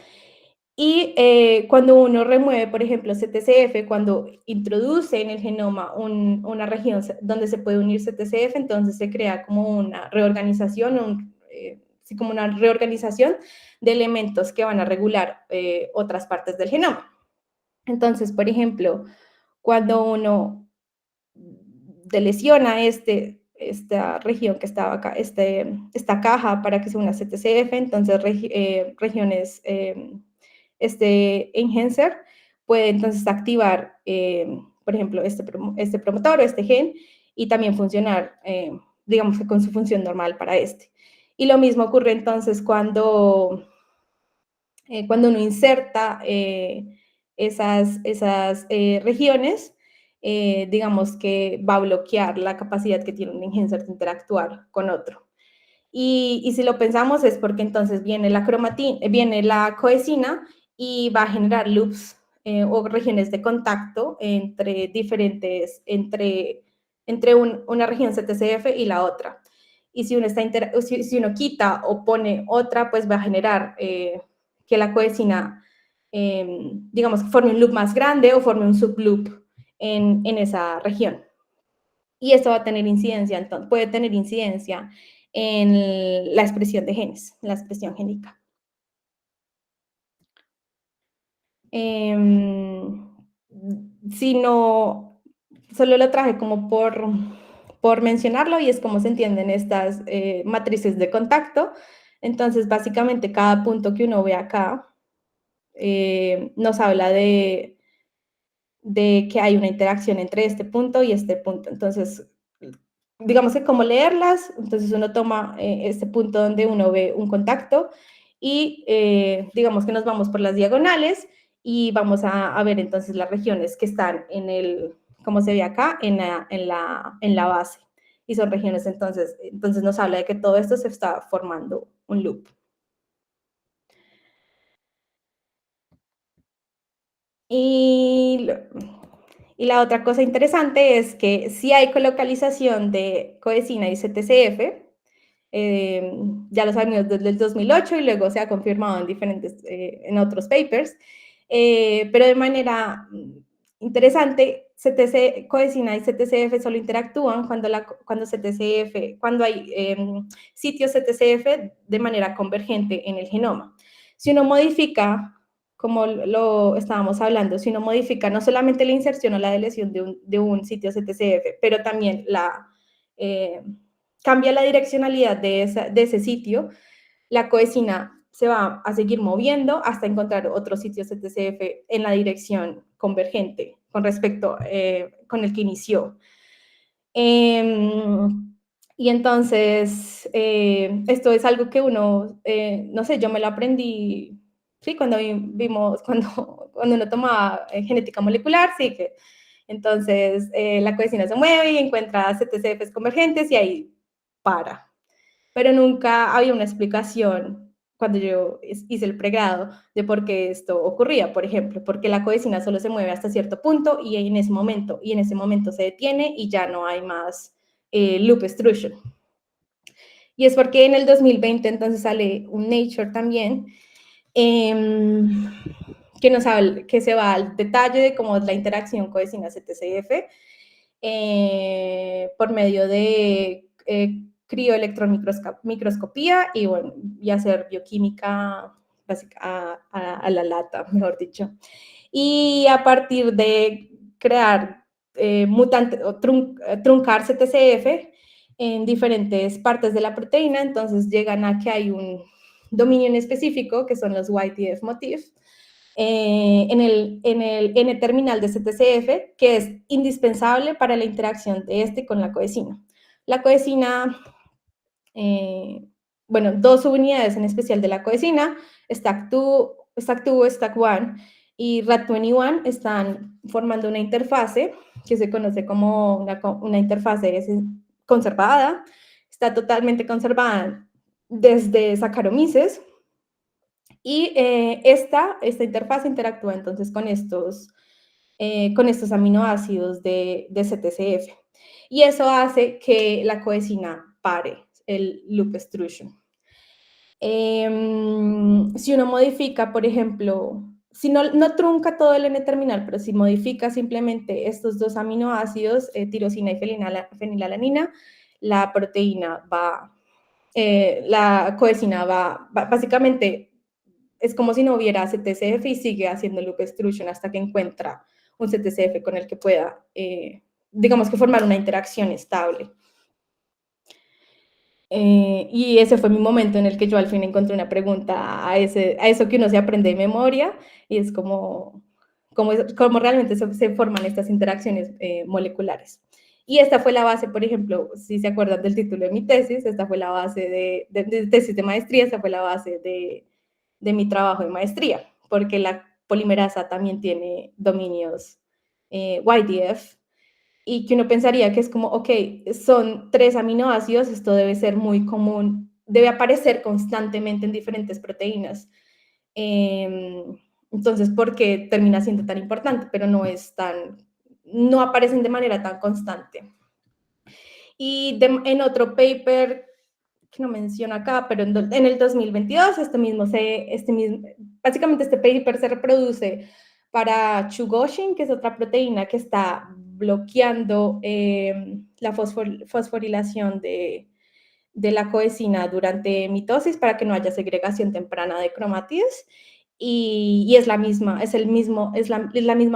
S1: Y cuando uno remueve, por ejemplo, CTCF, cuando introduce en el genoma una región donde se puede unir CTCF, entonces se crea como una reorganización, sí, como una reorganización de elementos que van a regular otras partes del genoma. Entonces, por ejemplo, cuando uno delesiona esta región que estaba acá, esta caja para que sea una CTCF, entonces regiones, este enhancer puede entonces activar, por ejemplo, este promotor o este gen y también funcionar, digamos que con su función normal para este. Y lo mismo ocurre entonces cuando uno inserta esas regiones, digamos que va a bloquear la capacidad que tiene un enhancer de interactuar con otro. Y si lo pensamos es porque entonces viene viene la coesina y va a generar loops o regiones de contacto entre diferentes, una región CTCF y la otra. Y si uno quita o pone otra, pues va a generar que la coesina, digamos, que forme un loop más grande o forme un subloop en esa región. Y esto va a tener incidencia, entonces, puede tener incidencia en la expresión de genes, la expresión génica. Si no, solo lo traje como por mencionarlo y es como se entienden estas matrices de contacto. Entonces, básicamente, cada punto que uno ve acá nos habla de que hay una interacción entre este punto y este punto. Entonces, digamos que cómo leerlas, entonces uno toma este punto donde uno ve un contacto y digamos que nos vamos por las diagonales y vamos a ver entonces las regiones que están como se ve acá, en la base. Y son regiones, entonces nos habla de que todo esto se está formando un loop. Y la otra cosa interesante es que sí hay colocalización de coesina y CTCF, ya lo sabemos desde el 2008 y luego se ha confirmado en otros papers, pero de manera interesante, coesina y CTCF solo interactúan cuando hay sitios CTCF de manera convergente en el genoma. Si uno modifica, como lo estábamos hablando, si uno modifica no solamente la inserción o la deleción de un sitio CTCF, pero también cambia la direccionalidad de ese sitio, la coesina se va a seguir moviendo hasta encontrar otro sitio CTCF en la dirección convergente con respecto con el que inició. Y entonces, esto es algo que uno, no sé, yo me lo aprendí, sí, cuando uno tomaba genética molecular, sí, que entonces la coesina se mueve y encuentra CTCFs convergentes y ahí para. Pero nunca había una explicación cuando yo hice el pregrado de por qué esto ocurría, por ejemplo, porque la coesina solo se mueve hasta cierto punto y en ese momento se detiene y ya no hay más loop extrusion. Y es porque en el 2020 entonces sale un Nature también, que se va al detalle de cómo es la interacción coesina-CTCF por medio de crioelectronmicroscopía y, bueno, y hacer bioquímica básica a la lata, mejor dicho. Y a partir de crear truncar CTCF en diferentes partes de la proteína, entonces llegan a que hay un dominio en específico, que son los YTF motifs, en el N-terminal de CTCF, que es indispensable para la interacción de este con la coesina. La coesina, bueno, dos subunidades en especial de la coesina, STAC2, STAC1 y RAT21 están formando una interfase que se conoce como una interfase conservada. Está totalmente conservada desde Saccharomyces. Y esta interfaz interactúa entonces con estos aminoácidos de CTCF. Y eso hace que la coesina pare el loop extrusion. Si uno modifica, por ejemplo, si no trunca todo el N-terminal, pero si modifica simplemente estos dos aminoácidos, tirosina y fenilalanina, la proteína la coenzima básicamente es como si no hubiera CTCF y sigue haciendo loop extrusion hasta que encuentra un CTCF con el que pueda, digamos que formar una interacción estable. Y ese fue mi momento en el que yo al fin encontré una pregunta a eso que uno se aprende de memoria, y es cómo realmente se forman estas interacciones moleculares. Y esta fue la base, por ejemplo, si se acuerdan del título de mi tesis, esta fue la base de tesis de maestría, esta fue la base de mi trabajo de maestría, porque la polimerasa también tiene dominios YDF, y que uno pensaría que es como, ok, son 3 aminoácidos, esto debe ser muy común, debe aparecer constantemente en diferentes proteínas. Entonces, ¿por qué termina siendo tan importante? Pero no aparecen de manera tan constante. Y en otro paper, que no menciono acá, pero en el 2022, básicamente este paper se reproduce para chugoshin, que es otra proteína que está bloqueando la fosforilación de la coenzima durante mitosis para que no haya segregación temprana de cromátides. Y es la misma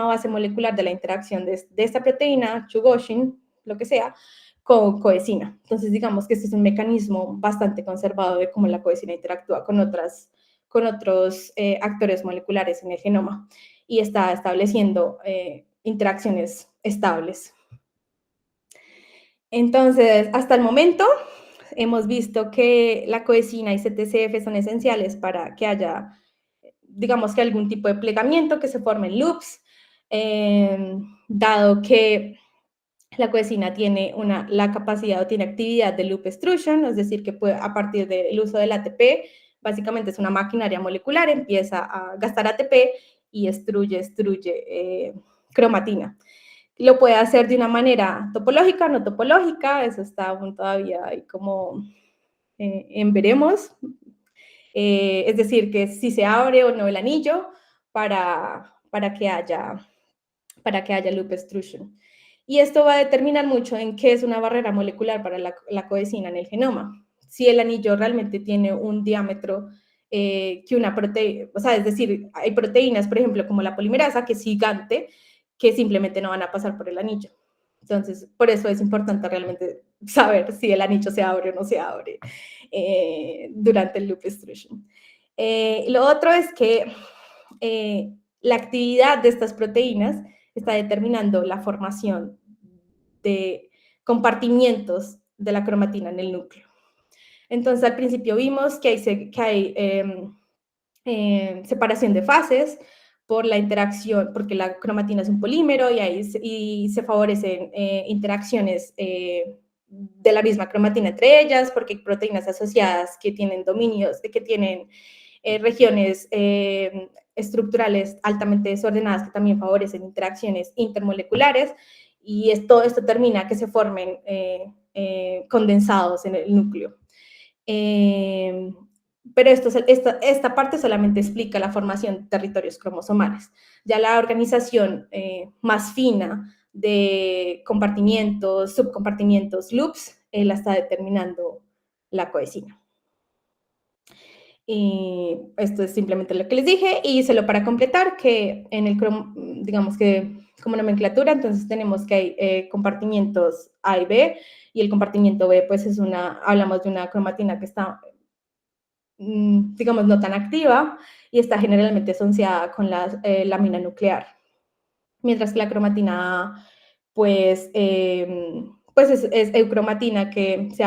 S1: base molecular de la interacción de esta proteína, chugoshin, lo que sea, con coenzima. Entonces, digamos que este es un mecanismo bastante conservado de cómo la coenzima interactúa con otros actores moleculares en el genoma y está estableciendo interacciones estables. Entonces, hasta el momento, hemos visto que la coenzima y CTCF son esenciales para que haya, digamos que algún tipo de plegamiento, que se formen loops, dado que la coenzima tiene la capacidad o tiene actividad de loop extrusion, es decir, que puede, a partir del uso del ATP, básicamente es una maquinaria molecular, empieza a gastar ATP y extruye cromatina. Lo puede hacer de una manera topológica, no topológica, eso está aún todavía ahí como en veremos. Es decir, que si se abre o no el anillo para que haya loop extrusion. Y esto va a determinar mucho en qué es una barrera molecular para la coenzima en el genoma. Si el anillo realmente tiene un diámetro que una proteína, o sea, es decir, hay proteínas, por ejemplo, como la polimerasa, que es gigante, que simplemente no van a pasar por el anillo. Entonces, por eso es importante realmente saber si el anillo se abre o no se abre durante el loop extrusion. Lo otro es que la actividad de estas proteínas está determinando la formación de compartimientos de la cromatina en el núcleo. Entonces, al principio vimos que hay separación de fases por la interacción, porque la cromatina es un polímero y se favorecen interacciones de la misma cromatina entre ellas, porque hay proteínas asociadas que tienen dominios, que tienen regiones estructurales altamente desordenadas que también favorecen interacciones intermoleculares, y todo esto termina que se formen condensados en el núcleo. Pero esta parte solamente explica la formación de territorios cromosomales. Ya la organización más fina de compartimientos, subcompartimientos, loops, la está determinando la coenzima. Y esto es simplemente lo que les dije, y solo para completar que digamos que como nomenclatura, entonces tenemos que hay compartimientos A y B, y el compartimiento B pues hablamos de una cromatina que está digamos, no tan activa y está generalmente asociada con la lámina nuclear. Mientras que la cromatina A, pues es eucromatina, que se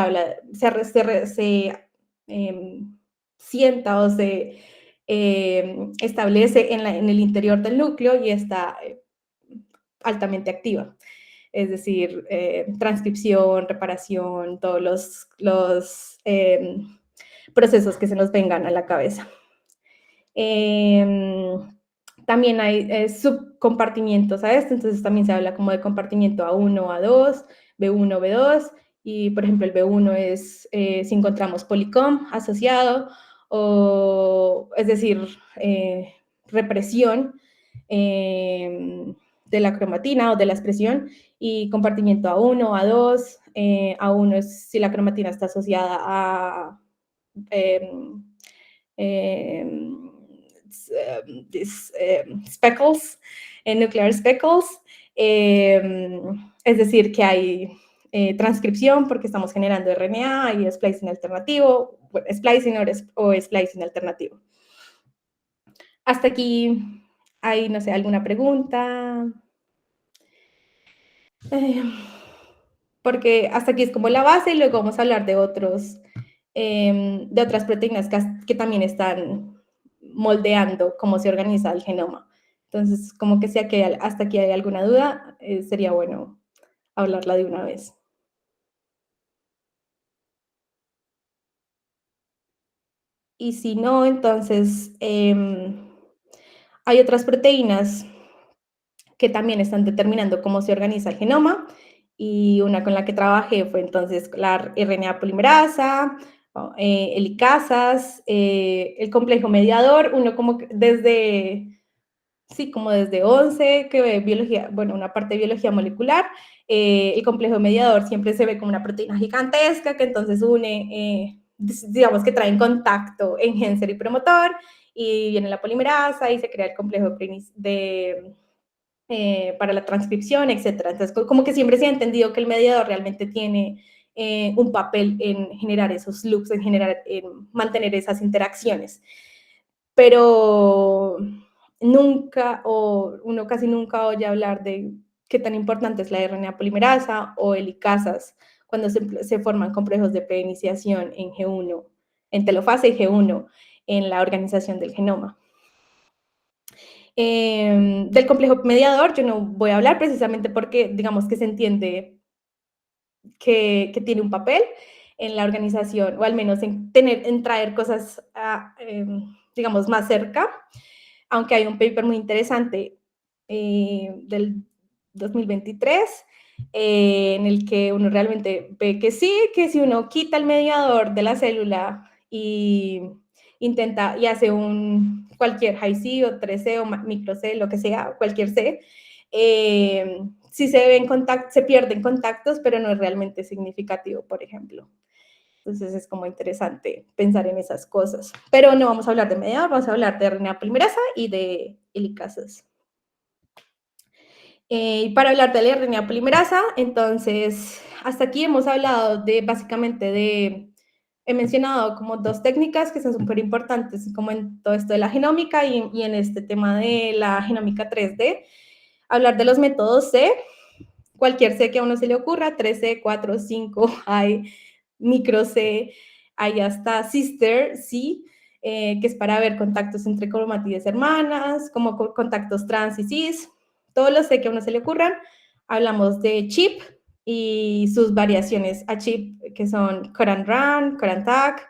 S1: sienta o se establece en el interior del núcleo y está altamente activa. Es decir, transcripción, reparación, todos los procesos que se nos vengan a la cabeza. También hay subcompartimientos a esto, entonces también se habla como de compartimiento A1, A2, B1, B2, y por ejemplo el B1 es si encontramos policom asociado, o, es decir, represión de la cromatina o de la expresión, y compartimiento A1, A2. A1 es si la cromatina está asociada a speckles, nuclear speckles, es decir, que hay transcripción porque estamos generando RNA y splicing alternativo, splicing o splicing alternativo. Hasta aquí, hay, no sé, alguna pregunta. Porque hasta aquí es como la base y luego vamos a hablar de de otras proteínas que también están moldeando cómo se organiza el genoma. Entonces, como que sea que hasta aquí hay alguna duda, sería bueno hablarla de una vez. Y si no, entonces hay otras proteínas que también están determinando cómo se organiza el genoma, y una con la que trabajé fue entonces la RNA polimerasa, helicasas, el complejo mediador, uno como desde, sí, como desde 11, que ve biología, bueno, una parte de biología molecular. El complejo mediador siempre se ve como una proteína gigantesca que entonces une, digamos que trae en contacto enhancer y promotor, y viene la polimerasa y se crea el complejo para la transcripción, etcétera. Entonces, como que siempre se ha entendido que el mediador realmente tiene un papel en generar esos loops, en mantener esas interacciones. Pero nunca, o uno casi nunca oye hablar de qué tan importante es la RNA polimerasa o helicasas cuando se forman complejos de preiniciación en G1, en telofase y G1, en la organización del genoma. Del complejo mediador yo no voy a hablar precisamente porque digamos que se entiende que tiene un papel en la organización, o al menos en traer cosas, digamos, más cerca, aunque hay un paper muy interesante del 2023 en el que uno realmente ve que sí, que si uno quita el mediador de la célula y intenta y hace cualquier high C o 3C o micro C, lo que sea, cualquier C, sí se pierden contactos, pero no es realmente significativo, por ejemplo. Entonces es como interesante pensar en esas cosas. Pero no vamos a hablar de mediador, vamos a hablar de RNA polimerasa y de helicasas. Y para hablar de la RNA polimerasa, entonces, hasta aquí hemos hablado he mencionado como dos técnicas que son súper importantes, como en todo esto de la genómica y en este tema de la genómica 3D. Hablar de los métodos C, cualquier C que a uno se le ocurra, 3C, 4, 5, hay micro C, hay hasta sister C, que es para ver contactos entre cromátides hermanas, como contactos trans y cis, todos los C que a uno se le ocurran. Hablamos de chip y sus variaciones a chip, que son cut and run, cut and tack,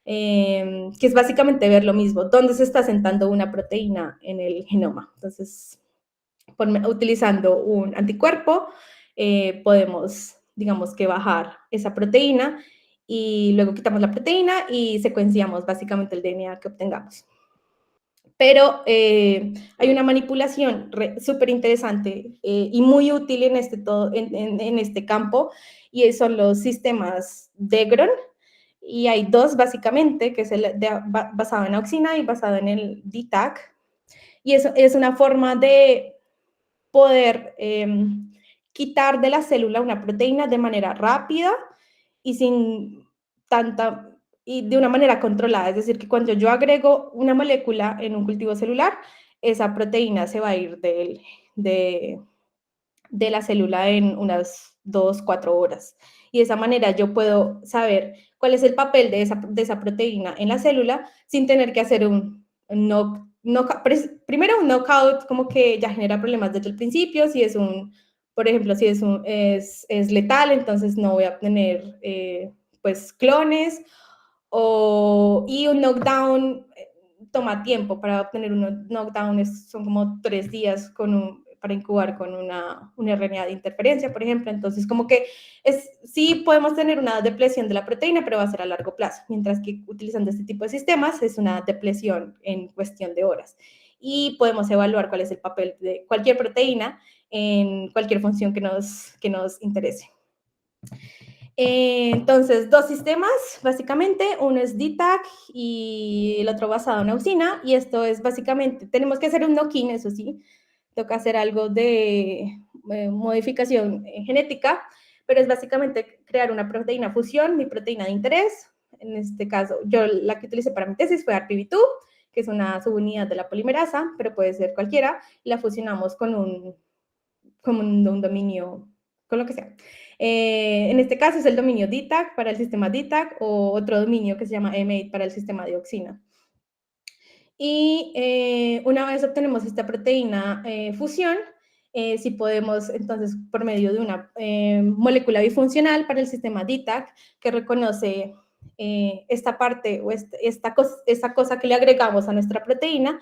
S1: que es básicamente ver lo mismo, dónde se está sentando una proteína en el genoma. Entonces, utilizando un anticuerpo, podemos, digamos que bajar esa proteína y luego quitamos la proteína y secuenciamos básicamente el DNA que obtengamos. Pero hay una manipulación súper interesante y muy útil en este campo, y son los sistemas Degron. Y hay dos básicamente, que es basado en auxina y basado en el DTAC. Y eso es una forma de poder quitar de la célula una proteína de manera rápida y sin tanta, y de una manera controlada. Es decir, que cuando yo agrego una molécula en un cultivo celular, esa proteína se va a ir de la célula en unas 2, 4 horas. Y de esa manera yo puedo saber cuál es el papel de esa proteína en la célula sin tener que hacer primero un knockout como que ya genera problemas desde el principio. Si es por ejemplo, si es letal, entonces no voy a obtener pues clones, y un knockdown toma tiempo. Para obtener un knockdown son como 3 días para incubar con un RNA de interferencia, por ejemplo. Entonces, como que sí podemos tener una depleción de la proteína, pero va a ser a largo plazo, mientras que utilizando este tipo de sistemas es una depleción en cuestión de horas. Y podemos evaluar cuál es el papel de cualquier proteína en cualquier función que nos interese. Entonces, dos sistemas, básicamente, uno es DTAC y el otro basado en auxina, y esto es básicamente, tenemos que hacer un knock-in, eso sí, toca hacer algo de modificación genética, pero es básicamente crear una proteína fusión, mi proteína de interés, en este caso, yo la que utilicé para mi tesis fue RPV2, que es una subunidad de la polimerasa, pero puede ser cualquiera, y la fusionamos con un dominio, con lo que sea. En este caso es el dominio DTAC para el sistema DTAC o otro dominio que se llama M8 para el sistema de dioxina. Y una vez obtenemos esta proteína fusión, si podemos, entonces, por medio de una molécula bifuncional para el sistema DTAC, que reconoce esta parte o esta cosa que le agregamos a nuestra proteína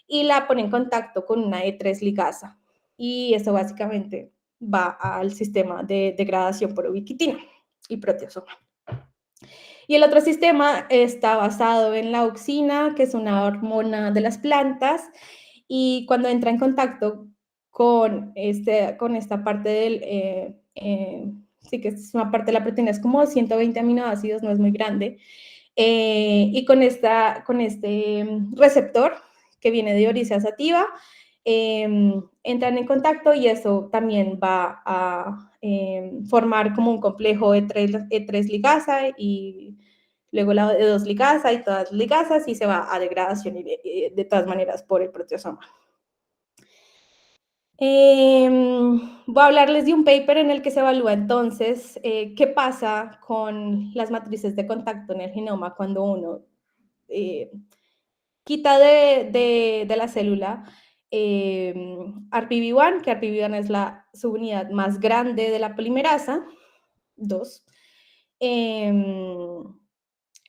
S1: y la pone en contacto con una E3 ligasa. Y eso básicamente va al sistema de degradación por ubiquitina y proteasoma. Y el otro sistema está basado en la auxina, que es una hormona de las plantas, y cuando entra en contacto con esta parte sí que es una parte de la proteína, es como 120 aminoácidos, no es muy grande, y con este receptor que viene de Orisia sativa, entran en contacto y eso también va a formar como un complejo E3 ligasa y luego la E2 ligasa y todas las ligasas y se va a degradación de todas maneras por el proteasoma. Voy a hablarles de un paper en el que se evalúa entonces qué pasa con las matrices de contacto en el genoma cuando uno quita de la célula RPV1, que RPV1 es la subunidad más grande de la polimerasa, 2.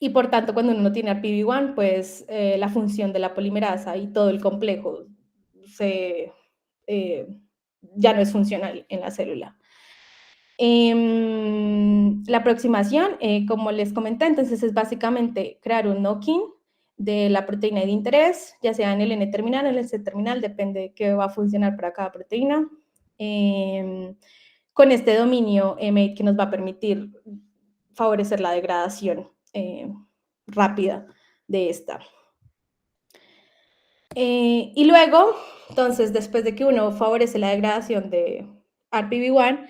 S1: Y por tanto, cuando uno no tiene RPV1, pues la función de la polimerasa y todo el complejo ya no es funcional en la célula. La aproximación, como les comenté, entonces es básicamente crear un knock-in de la proteína de interés, ya sea en el N-terminal o en el C-terminal, depende de qué va a funcionar para cada proteína, con este dominio M8 que nos va a permitir favorecer la degradación rápida de esta. Y luego, entonces, después de que uno favorece la degradación de RPV1,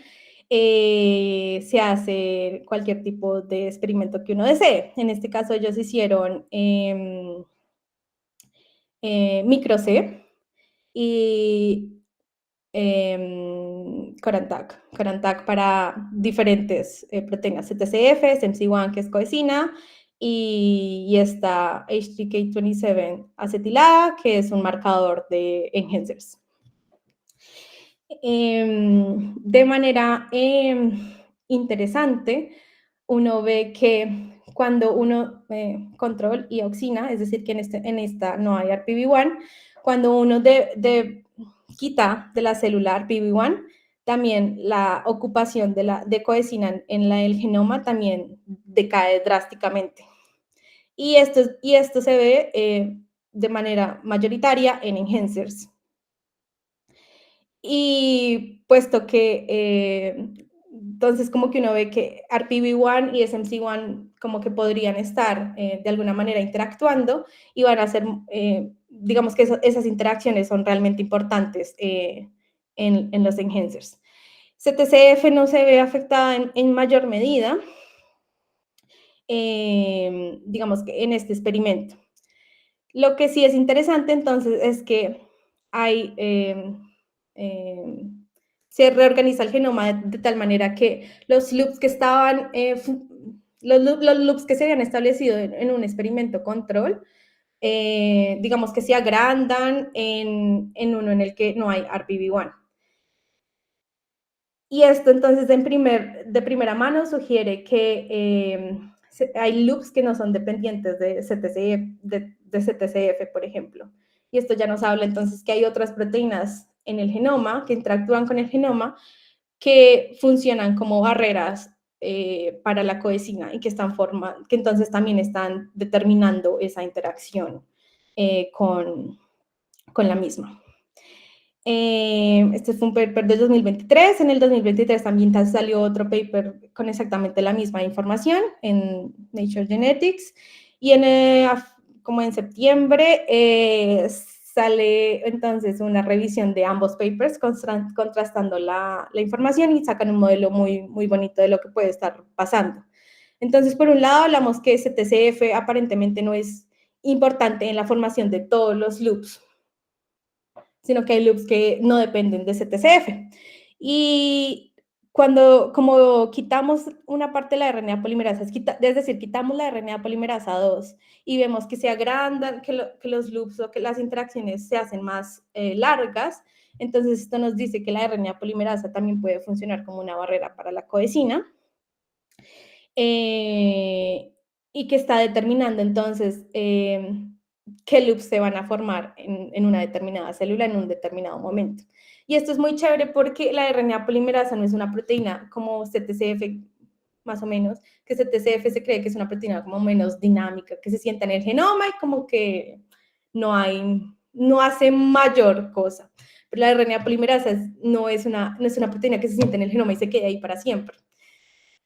S1: se hace cualquier tipo de experimento que uno desee. En este caso, ellos hicieron micro-C y Corantac para diferentes proteínas, CTCF, SMC1, que es coesina, y esta H3K27 acetilada, que es un marcador de enhancers. De manera interesante, uno ve que cuando uno control y auxina, es decir, que en esta no hay RPV1, cuando uno quita de la célula RPV1, también la ocupación de coesina en el genoma también decae drásticamente. Y esto se ve de manera mayoritaria en enhancers. Y puesto que, entonces como que uno ve que RPV1 y SMC1 como que podrían estar de alguna manera interactuando y van a ser, digamos que esas interacciones son realmente importantes en los enhancers. CTCF no se ve afectada en mayor medida, digamos que en este experimento. Lo que sí es interesante entonces es que hay... se reorganiza el genoma de tal manera que los loops que estaban, los loops que se habían establecido en un experimento control, digamos que se agrandan en uno en el que no hay RPV1. Y esto entonces de primera mano sugiere que hay loops que no son dependientes de CTCF, por ejemplo. Y esto ya nos habla entonces que hay otras proteínas en el genoma, que interactúan con el genoma, que funcionan como barreras para la coesina y que entonces también están determinando esa interacción con la misma. Este fue un paper del 2023. En el 2023 también salió otro paper con exactamente la misma información en Nature Genetics. Y como en septiembre sale entonces una revisión de ambos papers contrastando la información y sacan un modelo muy, muy bonito de lo que puede estar pasando. Entonces, por un lado, hablamos que CTCF aparentemente no es importante en la formación de todos los loops, sino que hay loops que no dependen de CTCF. Y como quitamos una parte de la RNA polimerasa, es decir, quitamos la RNA polimerasa 2 y vemos que se agrandan, que los loops o que las interacciones se hacen más largas, entonces esto nos dice que la RNA polimerasa también puede funcionar como una barrera para la coesina. Y que está determinando entonces qué loops se van a formar en una determinada célula en un determinado momento. Y esto es muy chévere porque la RNA polimerasa no es una proteína como CTCF, más o menos, que CTCF se cree que es una proteína como menos dinámica, que se sienta en el genoma y como que no hace mayor cosa. Pero la RNA polimerasa no es una proteína que se sienta en el genoma y se quede ahí para siempre.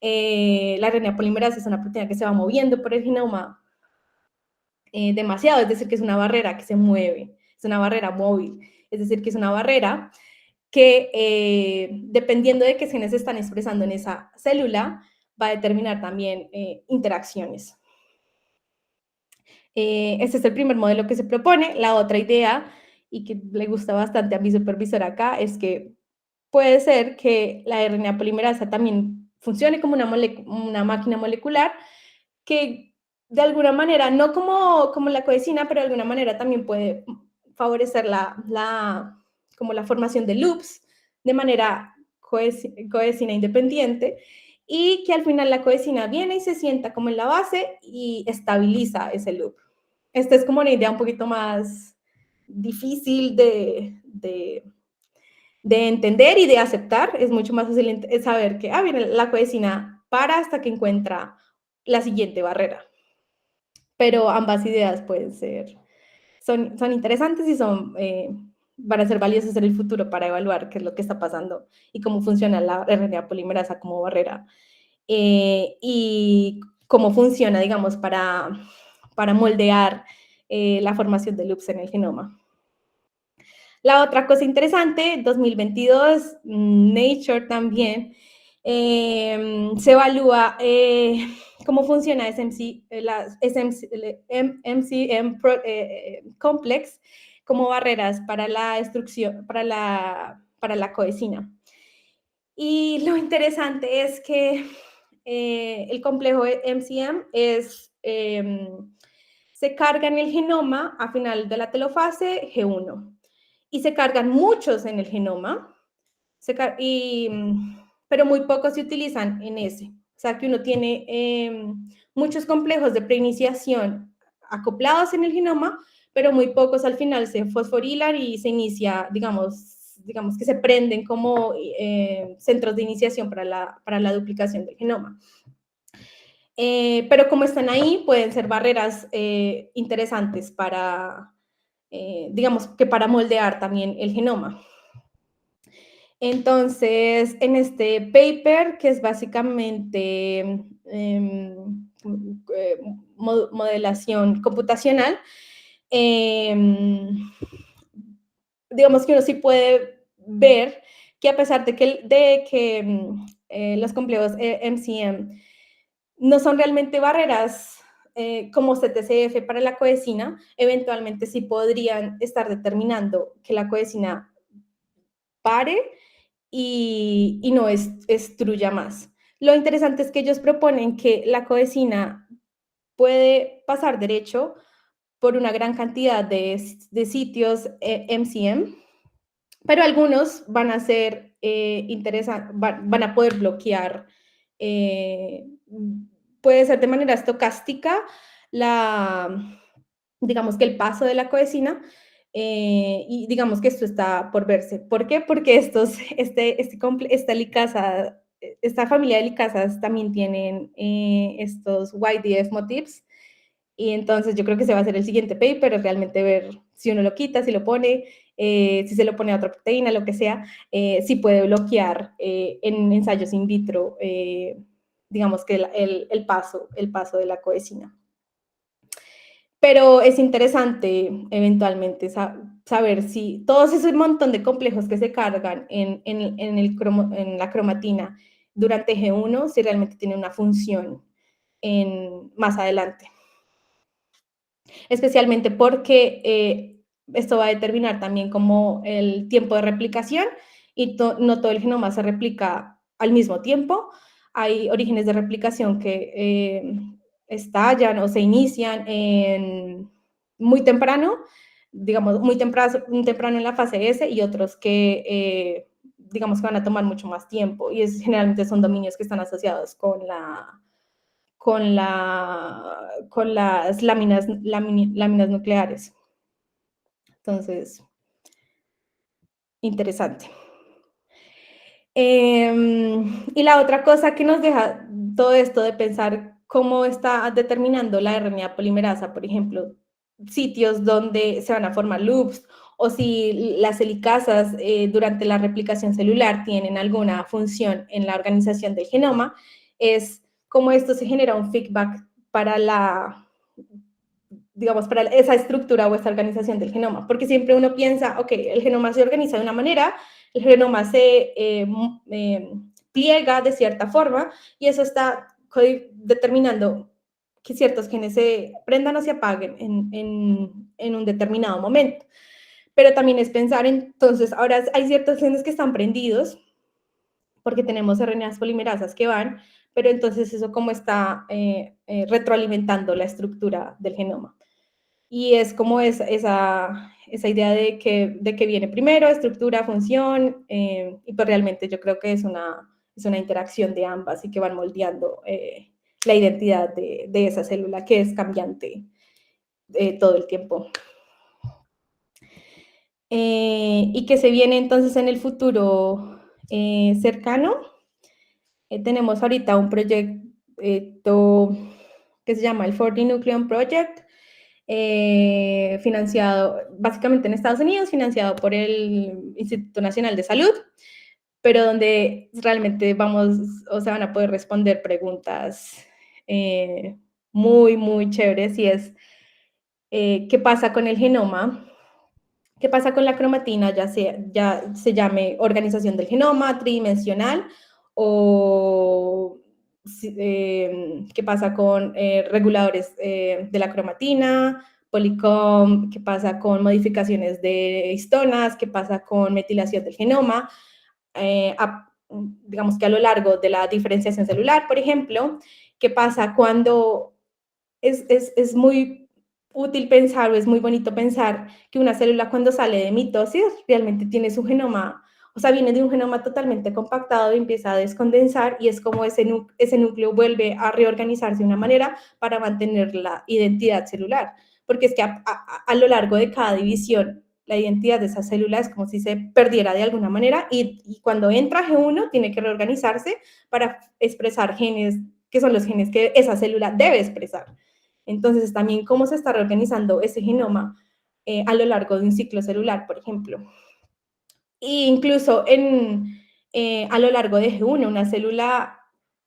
S1: La RNA polimerasa es una proteína que se va moviendo por el genoma demasiado, es decir, que es una barrera que se mueve, es una barrera móvil, es decir, que es una barrera que dependiendo de qué genes se están expresando en esa célula, va a determinar también interacciones. Este es el primer modelo que se propone. La otra idea, y que le gusta bastante a mi supervisor acá, es que puede ser que la RNA polimerasa también funcione como una máquina molecular que de alguna manera, no como la coesina, pero de alguna manera también puede favorecer como la formación de loops de manera coesina independiente y que al final la coesina viene y se sienta como en la base y estabiliza ese loop. Esta es como una idea un poquito más difícil de entender y de aceptar. Es mucho más fácil saber que viene la coesina para hasta que encuentra la siguiente barrera. Pero ambas ideas pueden son interesantes y van a ser valiosas en el futuro para evaluar qué es lo que está pasando y cómo funciona la RNA polimerasa como barrera y cómo funciona, digamos, para moldear la formación de loops en el genoma. La otra cosa interesante, 2022, Nature también, se evalúa cómo funciona MCM complex como barreras para la destrucción, para la coesina. Y lo interesante es que el complejo MCM se carga en el genoma a final de la telofase G1 y se cargan muchos en el genoma, pero muy pocos se utilizan en ese. O sea, que uno tiene muchos complejos de preiniciación acoplados en el genoma, pero muy pocos al final se fosforilan y se inicia, digamos que se prenden como centros de iniciación para la duplicación del genoma. Pero como están ahí, pueden ser barreras interesantes para, digamos, que para moldear también el genoma. Entonces, en este paper, que es básicamente modelación computacional, digamos que uno sí puede ver que a pesar de que los complejos MCM no son realmente barreras como CTCF para la coesina, eventualmente sí podrían estar determinando que la coesina pare y no destruya más. Lo interesante es que ellos proponen que la coesina puede pasar derecho por una gran cantidad de sitios MCM, pero algunos van a ser van a poder bloquear, puede ser de manera estocástica, digamos que el paso de la coesina, y digamos que esto está por verse. ¿Por qué? Porque esta familia de licasas también tienen estos YDF motifs, y entonces yo creo que se va a hacer el siguiente paper, es realmente ver si uno lo quita, si lo pone, si se lo pone a otra proteína, lo que sea, si puede bloquear en ensayos in vitro, digamos que el paso de la coenzima. Pero es interesante eventualmente saber si todos esos montón de complejos que se cargan en la cromatina durante G1, si realmente tiene una función más adelante. Especialmente porque esto va a determinar también como el tiempo de replicación, y no todo el genoma se replica al mismo tiempo. Hay orígenes de replicación que estallan o se inician muy temprano, digamos, muy temprano en la fase S, y otros que, digamos, que van a tomar mucho más tiempo, y generalmente son dominios que están asociados con las láminas nucleares. Entonces, interesante. Y la otra cosa que nos deja todo esto de pensar cómo está determinando la RNA polimerasa, por ejemplo, sitios donde se van a formar loops, o si las helicasas durante la replicación celular tienen alguna función en la organización del genoma, es cómo esto se genera un feedback para digamos, para esa estructura o esta organización del genoma, porque siempre uno piensa, ok, el genoma se organiza de una manera, el genoma se pliega de cierta forma, y eso está determinando que ciertos genes se prendan o se apaguen en un determinado momento. Pero también es pensar, entonces, ahora hay ciertos genes que están prendidos, porque tenemos RNAs polimerasas que van, pero entonces eso cómo está retroalimentando la estructura del genoma. Y es como esa idea de que viene primero, estructura, función, y pues realmente yo creo que es una interacción de ambas, y que van moldeando la identidad de esa célula, que es cambiante todo el tiempo. Y que se viene entonces en el futuro cercano. Tenemos ahorita un proyecto que se llama el 40 Nucleon Project, financiado básicamente en Estados Unidos, financiado por el Instituto Nacional de Salud, pero donde realmente se van a poder responder preguntas muy, muy chéveres, y es qué pasa con el genoma, qué pasa con la cromatina, ya se llame organización del genoma tridimensional, o qué pasa con reguladores de la cromatina, Polycomb, qué pasa con modificaciones de histonas, qué pasa con metilación del genoma, digamos que a lo largo de la diferenciación celular, por ejemplo, qué pasa cuando es muy útil pensar, o es muy bonito pensar, que una célula cuando sale de mitosis realmente tiene su genoma, o sea, viene de un genoma totalmente compactado y empieza a descondensar, y es como ese núcleo vuelve a reorganizarse de una manera para mantener la identidad celular, porque es que a lo largo de cada división, la identidad de esa célula es como si se perdiera de alguna manera, y cuando entra G1 tiene que reorganizarse para expresar genes, que son los genes que esa célula debe expresar. Entonces, también cómo se está reorganizando ese genoma a lo largo de un ciclo celular, por ejemplo. E incluso a lo largo de G1, una célula,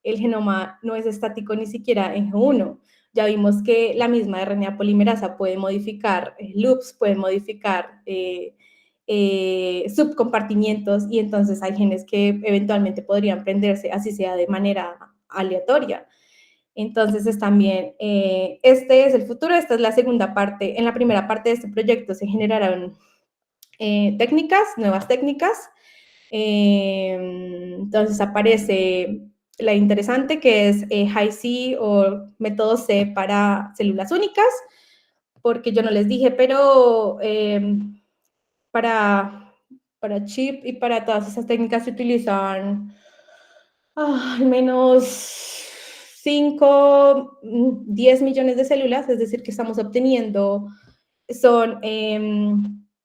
S1: el genoma no es estático ni siquiera en G1. Ya vimos que la misma RNA polimerasa puede modificar loops, puede modificar subcompartimientos, y entonces hay genes que eventualmente podrían prenderse, así sea de manera aleatoria. Entonces, es también, este es el futuro, esta es la segunda parte. En la primera parte de este proyecto se generaron nuevas técnicas. Entonces aparece la interesante, que es Hi-C o método C para células únicas, porque yo no les dije, pero para, chip y para todas esas técnicas se utilizan al menos 5, 10 millones de células, es decir, que estamos obteniendo son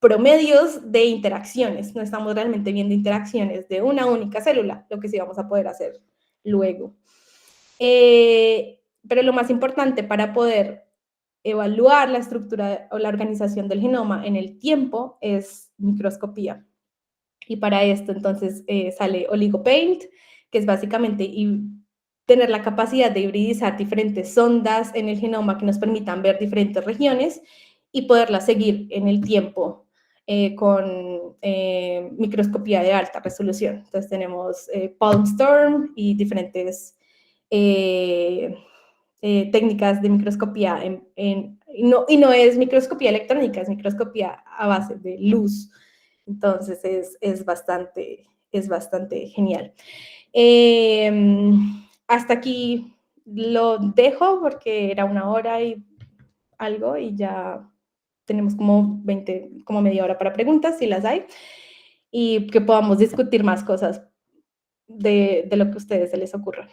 S1: promedios de interacciones, no estamos realmente viendo interacciones de una única célula, lo que sí vamos a poder hacer luego. Pero lo más importante para poder evaluar la estructura o la organización del genoma en el tiempo es microscopía. Y para esto entonces sale OligoPaint, que es básicamente tener la capacidad de hibridizar diferentes sondas en el genoma que nos permitan ver diferentes regiones y poderlas seguir en el tiempo con microscopía de alta resolución. Entonces tenemos PalmStorm y diferentes técnicas de microscopía y no es microscopía electrónica, es microscopía a base de luz. Entonces es bastante genial. Hasta aquí lo dejo porque era 1 hora y algo y ya tenemos como media hora para preguntas, si las hay, y que podamos discutir más cosas de lo que a ustedes se les ocurra.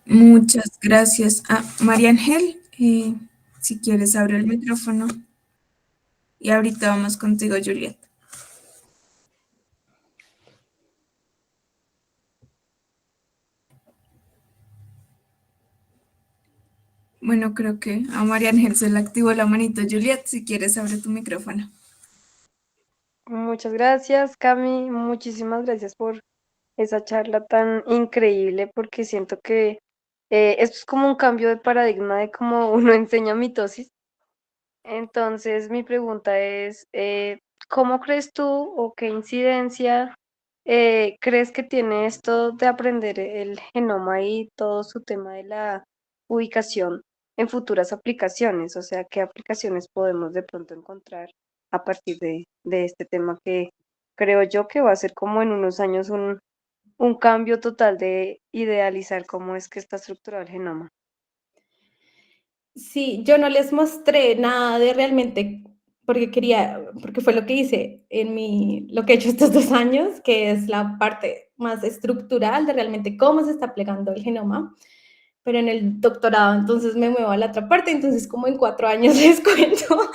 S2: Muchas gracias a María Ángel. Si quieres, abre el micrófono. Y ahorita vamos contigo, Juliet. Bueno, creo que a María Ángel se le activó la manito. Juliet, si quieres, abre tu micrófono.
S3: Muchas gracias, Cami. Muchísimas gracias por esa charla tan increíble, porque siento que esto es como un cambio de paradigma de cómo uno enseña mitosis. Entonces, mi pregunta es, ¿cómo crees tú o qué incidencia crees que tiene esto de aprender el genoma y todo su tema de la ubicación en futuras aplicaciones? O sea, ¿qué aplicaciones podemos de pronto encontrar a partir de este tema que creo yo que va a ser como en unos años un cambio total de idealizar cómo es que está estructurado el genoma?
S1: Sí, yo no les mostré nada de realmente, porque fue lo que hice lo que he hecho estos 2 años, que es la parte más estructural de realmente cómo se está plegando el genoma, pero en el doctorado entonces me muevo a la otra parte, entonces como en 4 años les cuento,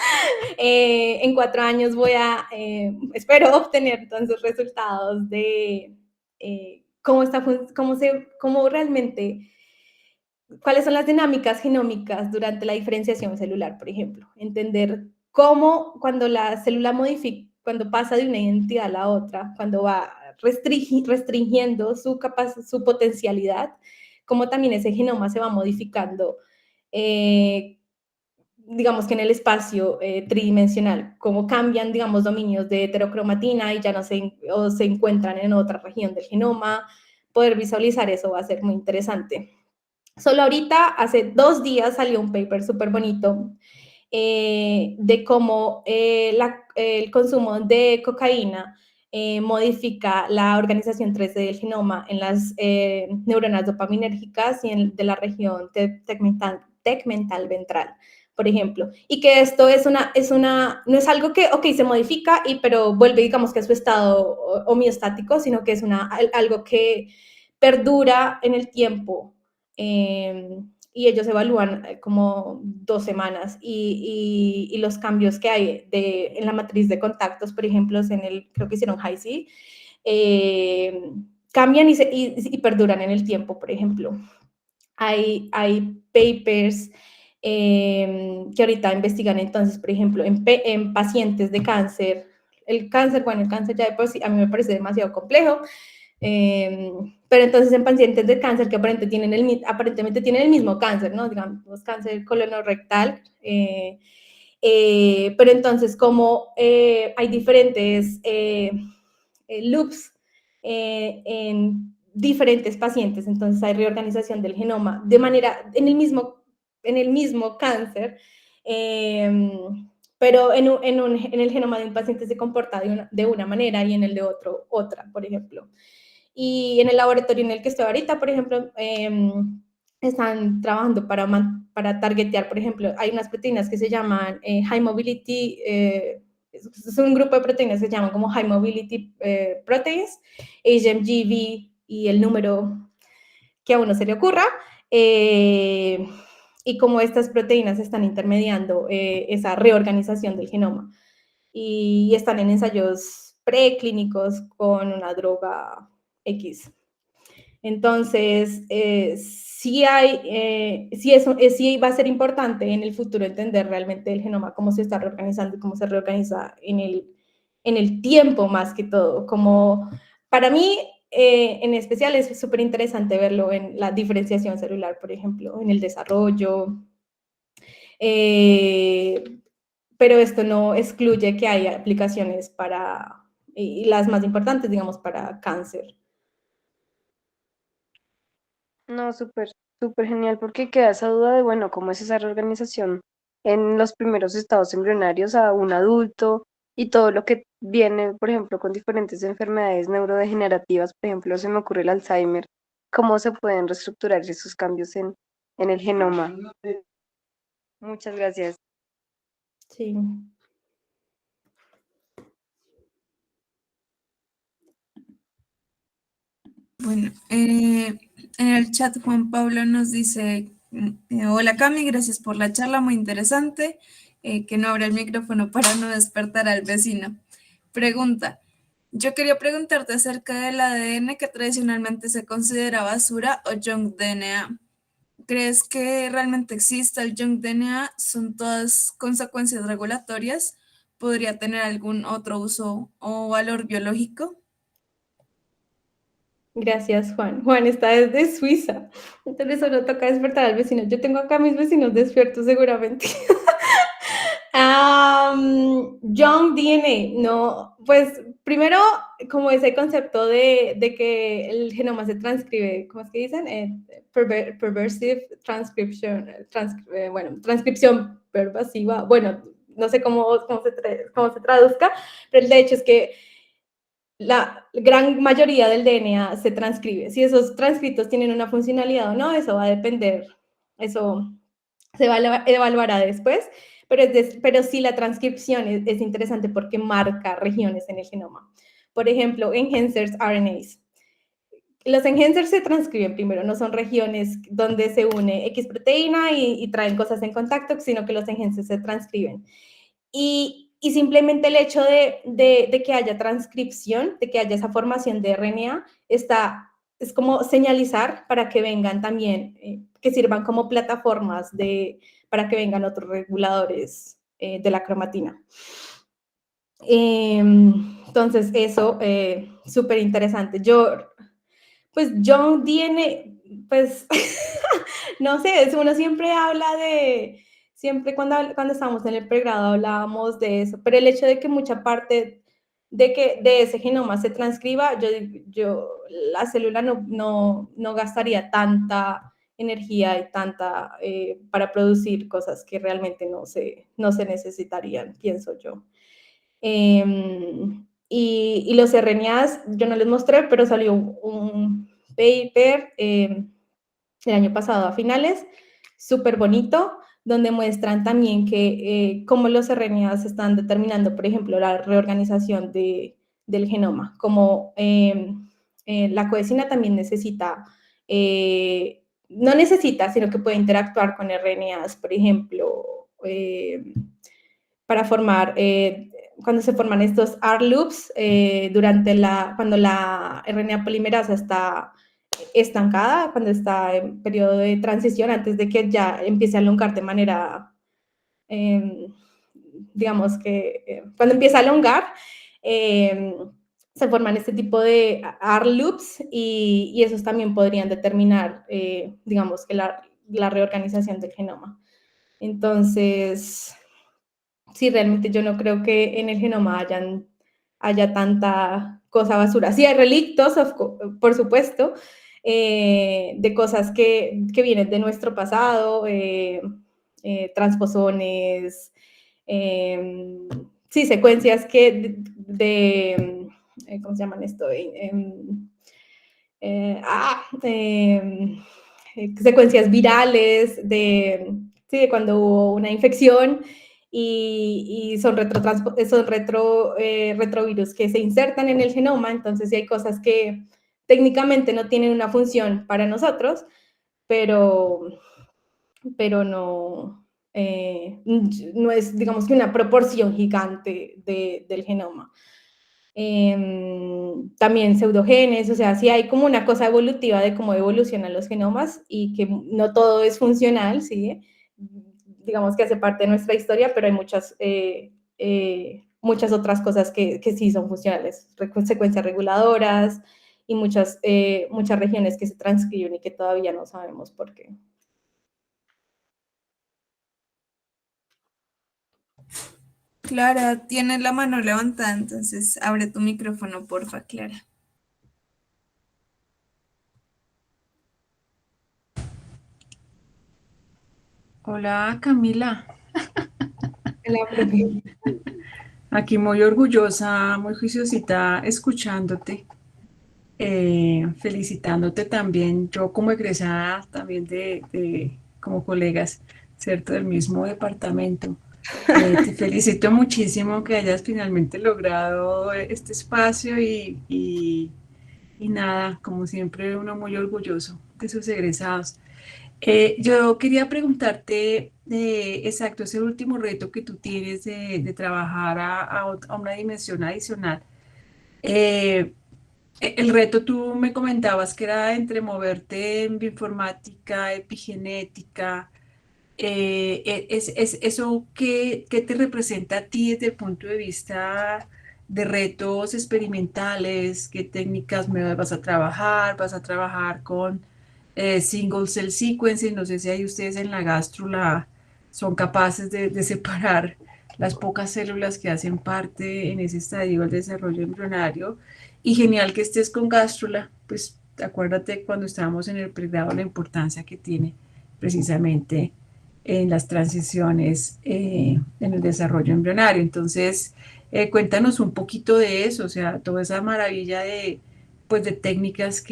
S1: en 4 años espero obtener entonces resultados de cómo realmente cuáles son las dinámicas genómicas durante la diferenciación celular, por ejemplo. Entender cómo cuando la célula cuando pasa de una identidad a la otra, cuando va restringiendo su potencialidad, cómo también ese genoma se va modificando, digamos que en el espacio tridimensional, cómo cambian, digamos, dominios de heterocromatina y ya no se encuentran en otra región del genoma. Poder visualizar eso va a ser muy interesante. Solo ahorita, hace 2 días, salió un paper súper bonito de cómo el consumo de cocaína modifica la organización 3D del genoma en las neuronas dopaminérgicas y de la región tegmental ventral, por ejemplo. Y que esto no es algo que, ok, se modifica, pero vuelve, digamos, que a su estado homeostático, sino que es algo que perdura en el tiempo. Y ellos evalúan como 2 semanas y los cambios que hay en la matriz de contactos, por ejemplo, creo que hicieron Hi-C, cambian y perduran en el tiempo, por ejemplo. Hay papers que ahorita investigan entonces, por ejemplo, en pacientes de cáncer. El cáncer ya de por sí a mí me parece demasiado complejo, pero entonces en pacientes de cáncer que aparentemente tienen el mismo cáncer, ¿no? Digamos, cáncer colorectal, pero entonces como hay diferentes loops en diferentes pacientes, entonces hay reorganización del genoma en el mismo cáncer, pero en el genoma de un paciente se comporta de una manera y en el de otro otra, por ejemplo. Y en el laboratorio en el que estoy ahorita, por ejemplo, están trabajando para targetear, por ejemplo, hay unas proteínas que se llaman High Mobility, es un grupo de proteínas que se llaman como High Mobility Proteins, HMGV y el número que a uno se le ocurra, y cómo estas proteínas están intermediando esa reorganización del genoma. Y están en ensayos preclínicos con una droga X. Entonces, sí va a ser importante en el futuro entender realmente el genoma, cómo se está reorganizando y cómo se reorganiza en el tiempo más que todo. Como para mí, en especial, es súper interesante verlo en la diferenciación celular, por ejemplo, en el desarrollo. Pero esto no excluye que haya aplicaciones para, y las más importantes, digamos, para cáncer.
S3: No, súper, súper genial, porque queda esa duda de, bueno, cómo es esa reorganización en los primeros estados embrionarios a un adulto y todo lo que viene, por ejemplo, con diferentes enfermedades neurodegenerativas, por ejemplo, se me ocurre el Alzheimer, cómo se pueden reestructurar esos cambios en el genoma. Muchas gracias.
S1: Sí.
S2: Bueno, en el chat Juan Pablo nos dice, hola Cami, gracias por la charla, muy interesante, que no abra el micrófono para no despertar al vecino. Pregunta, yo quería preguntarte acerca del ADN que tradicionalmente se considera basura o junk DNA. ¿Crees que realmente existe el junk DNA? ¿Son todas consecuencias regulatorias? ¿Podría tener algún otro uso o valor biológico?
S1: Gracias, Juan. Juan está desde Suiza, entonces solo toca despertar al vecino. Yo tengo acá a mis vecinos despiertos seguramente. Young DNA, no, pues primero, como ese concepto de que el genoma se transcribe, ¿cómo es que dicen? Perversive transcription, bueno, transcripción pervasiva, bueno, no sé cómo se traduzca, pero el de hecho es que la gran mayoría del DNA se transcribe. Si esos transcritos tienen una funcionalidad o no, eso va a depender, eso se evaluará después, pero sí la transcripción es interesante porque marca regiones en el genoma. Por ejemplo, enhancers RNAs. Los enhancers se transcriben primero, no son regiones donde se une X proteína y traen cosas en contacto, sino que los enhancers se transcriben. Y simplemente el hecho de que haya transcripción, de que haya esa formación de RNA, es como señalizar para que vengan también, que sirvan como plataformas para que vengan otros reguladores de la cromatina. Entonces, eso, súper interesante. Pues John tiene, pues, no sé, uno siempre habla siempre cuando estábamos en el pregrado hablábamos de eso, pero el hecho de que mucha parte de ese genoma se transcriba, la célula no gastaría tanta energía y tanta para producir cosas que realmente no se necesitarían, pienso yo. Y los RNAs, yo no les mostré, pero salió un paper el año pasado a finales, súper bonito, donde muestran también que cómo los RNAs están determinando, por ejemplo, la reorganización del genoma, como la coenzima también necesita, no necesita, sino que puede interactuar con RNAs, por ejemplo, para formar, cuando se forman estos R-loops, cuando la RNA polimerasa está estancada, cuando está en periodo de transición, antes de que ya empiece a elongar de manera, digamos que cuando empieza a elongar, se forman este tipo de R-loops y esos también podrían determinar, digamos, que la reorganización del genoma. Entonces, sí, realmente yo no creo que en el genoma haya tanta cosa basura. Sí hay relictos, por supuesto, de cosas que vienen de nuestro pasado, transposones, sí, secuencias ¿cómo se llaman esto? secuencias virales sí, de cuando hubo una infección y son, retrovirus que se insertan en el genoma, entonces sí hay cosas que técnicamente no tienen una función para nosotros, pero no, no es, digamos que una proporción gigante del genoma. También pseudogenes, o sea, sí hay como una cosa evolutiva de cómo evolucionan los genomas y que no todo es funcional, ¿sí? Digamos que hace parte de nuestra historia, pero hay muchas otras cosas que sí son funcionales, secuencias reguladoras y muchas regiones que se transcriben y que todavía no sabemos por qué.
S2: Clara, tienes la mano levantada, entonces abre tu micrófono, porfa, Clara.
S4: Hola Camila,
S1: La profe.
S4: aquí muy orgullosa, muy juiciosita escuchándote, felicitándote también, yo como egresada también como colegas, ¿cierto? Del mismo departamento. Te felicito muchísimo que hayas finalmente logrado este espacio y nada, como siempre uno muy orgulloso de sus egresados. Yo quería preguntarte, exacto, ese último reto que tú tienes de trabajar a una dimensión adicional. Eh, el reto tú me comentabas que era entre moverte en bioinformática, epigenética. ¿Eso qué te representa a ti desde el punto de vista de retos experimentales? ¿Qué técnicas me vas a trabajar? ¿Vas a trabajar con single cell sequencing? No sé si ahí ustedes en la gástrula son capaces de separar las pocas células que hacen parte en ese estadio del desarrollo embrionario. Y genial que estés con gástrula, pues acuérdate cuando estábamos en el pregrado la importancia que tiene precisamente en las transiciones en el desarrollo embrionario. Entonces, cuéntanos un poquito de eso, o sea, toda esa maravilla pues, de técnicas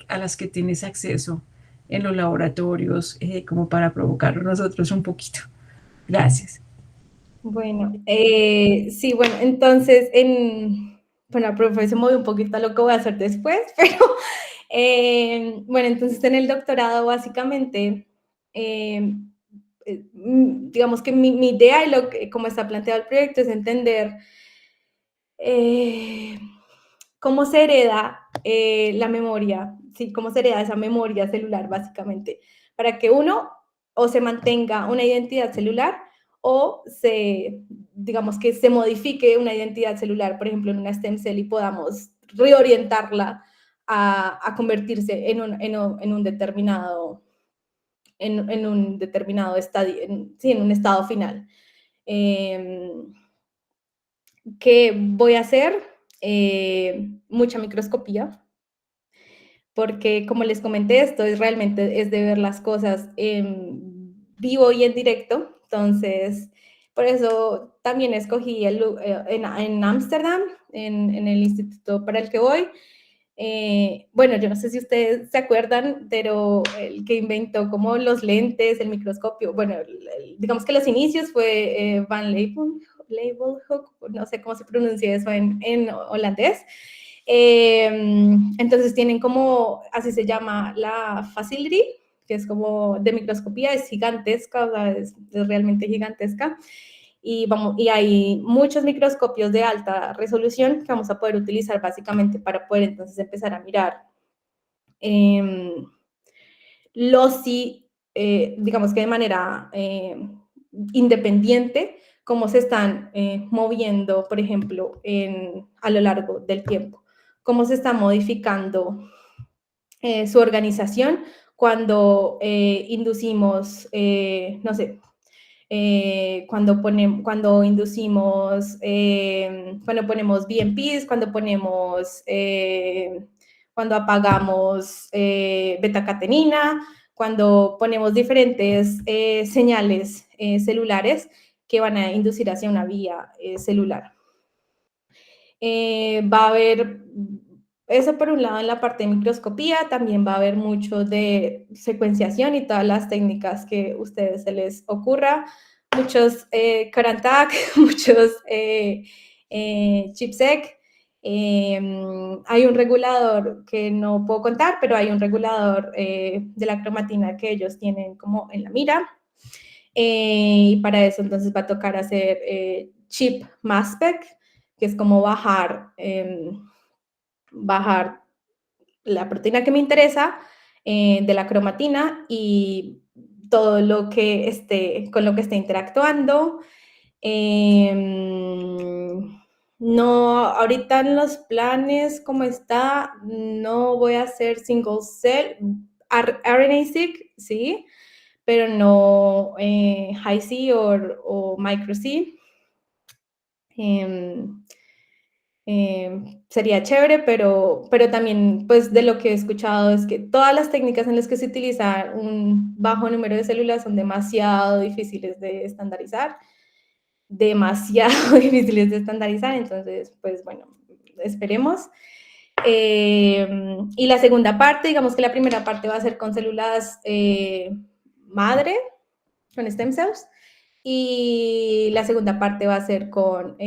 S4: a las que tienes acceso en los laboratorios, como para provocarlo nosotros un poquito. Gracias.
S1: Bueno, sí, bueno, entonces, bueno, profe, se movió un poquito a lo que voy a hacer después, pero bueno, entonces en el doctorado básicamente, digamos que mi idea y como está planteado el proyecto es entender cómo se hereda la memoria, ¿sí? Cómo se hereda esa memoria celular, básicamente, para que uno o se mantenga una identidad celular o digamos que se modifique una identidad celular, por ejemplo, en una stem cell y podamos reorientarla a convertirse en un determinado estadio, sí, en un estado final. ¿Qué voy a hacer? Mucha microscopía, porque como les comenté, esto es de ver las cosas en vivo y en directo, entonces por eso también escogí en Ámsterdam, en el instituto para el que voy. Bueno, yo no sé si ustedes se acuerdan, pero el que inventó como los lentes, el microscopio, bueno, digamos que los inicios fue Van Leeuwenhoek, no sé cómo se pronuncia eso en holandés. Entonces tienen como, así se llama la facility, que es como de microscopía, es gigantesca, o sea, es realmente gigantesca. Y hay muchos microscopios de alta resolución que vamos a poder utilizar básicamente para poder entonces empezar a mirar digamos que de manera independiente, cómo se están moviendo, por ejemplo, a lo largo del tiempo, cómo se está modificando su organización cuando inducimos, no sé, cuando inducimos, cuando ponemos BMPs, cuando apagamos beta-catenina, cuando ponemos diferentes señales celulares que van a inducir hacia una vía celular. Va a haber eso por un lado en la parte de microscopía, también va a haber mucho de secuenciación y todas las técnicas que a ustedes se les ocurra, muchos Karantak, muchos ChIP-seq. Hay un regulador que no puedo contar, pero hay un regulador de la cromatina que ellos tienen como en la mira. Y para eso entonces va a tocar hacer chip mass spec, que es como bajar la proteína que me interesa de la cromatina y todo lo que esté, con lo que esté interactuando. No, ahorita en los planes como está, no voy a hacer single cell, RNA-seq, sí, pero no high-C o micro-C. Sería chévere, pero también pues de lo que he escuchado es que todas las técnicas en las que se utiliza un bajo número de células son demasiado difíciles de estandarizar, entonces pues bueno, esperemos. Y la segunda parte, digamos que la primera parte va a ser con células madre, con stem cells, y la segunda parte va a ser con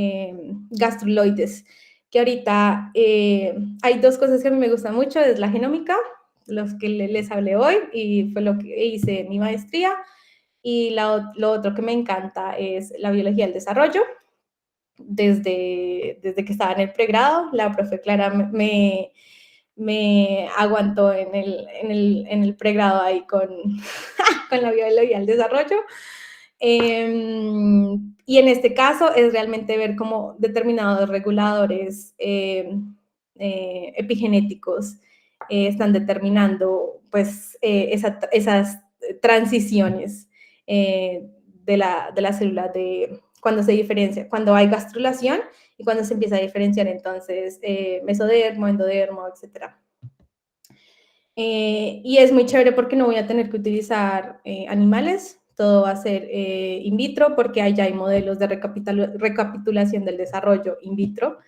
S1: gastruloides, que ahorita hay dos cosas que a mí me gustan mucho, es la genómica, los que les hablé hoy, y fue lo que hice en mi maestría, y lo otro que me encanta es la biología del desarrollo. Desde que estaba en el pregrado, la profe Clara me aguantó en el pregrado ahí con, con la biología del desarrollo. Y en este caso es realmente ver cómo determinados reguladores epigenéticos están determinando pues esas transiciones de la célula cuando se diferencia, cuando hay gastrulación y cuando se empieza a diferenciar entonces mesodermo, endodermo, etc. Y es muy chévere porque no voy a tener que utilizar animales, todo va a ser in vitro porque allá hay modelos de recapitulación del desarrollo in vitro.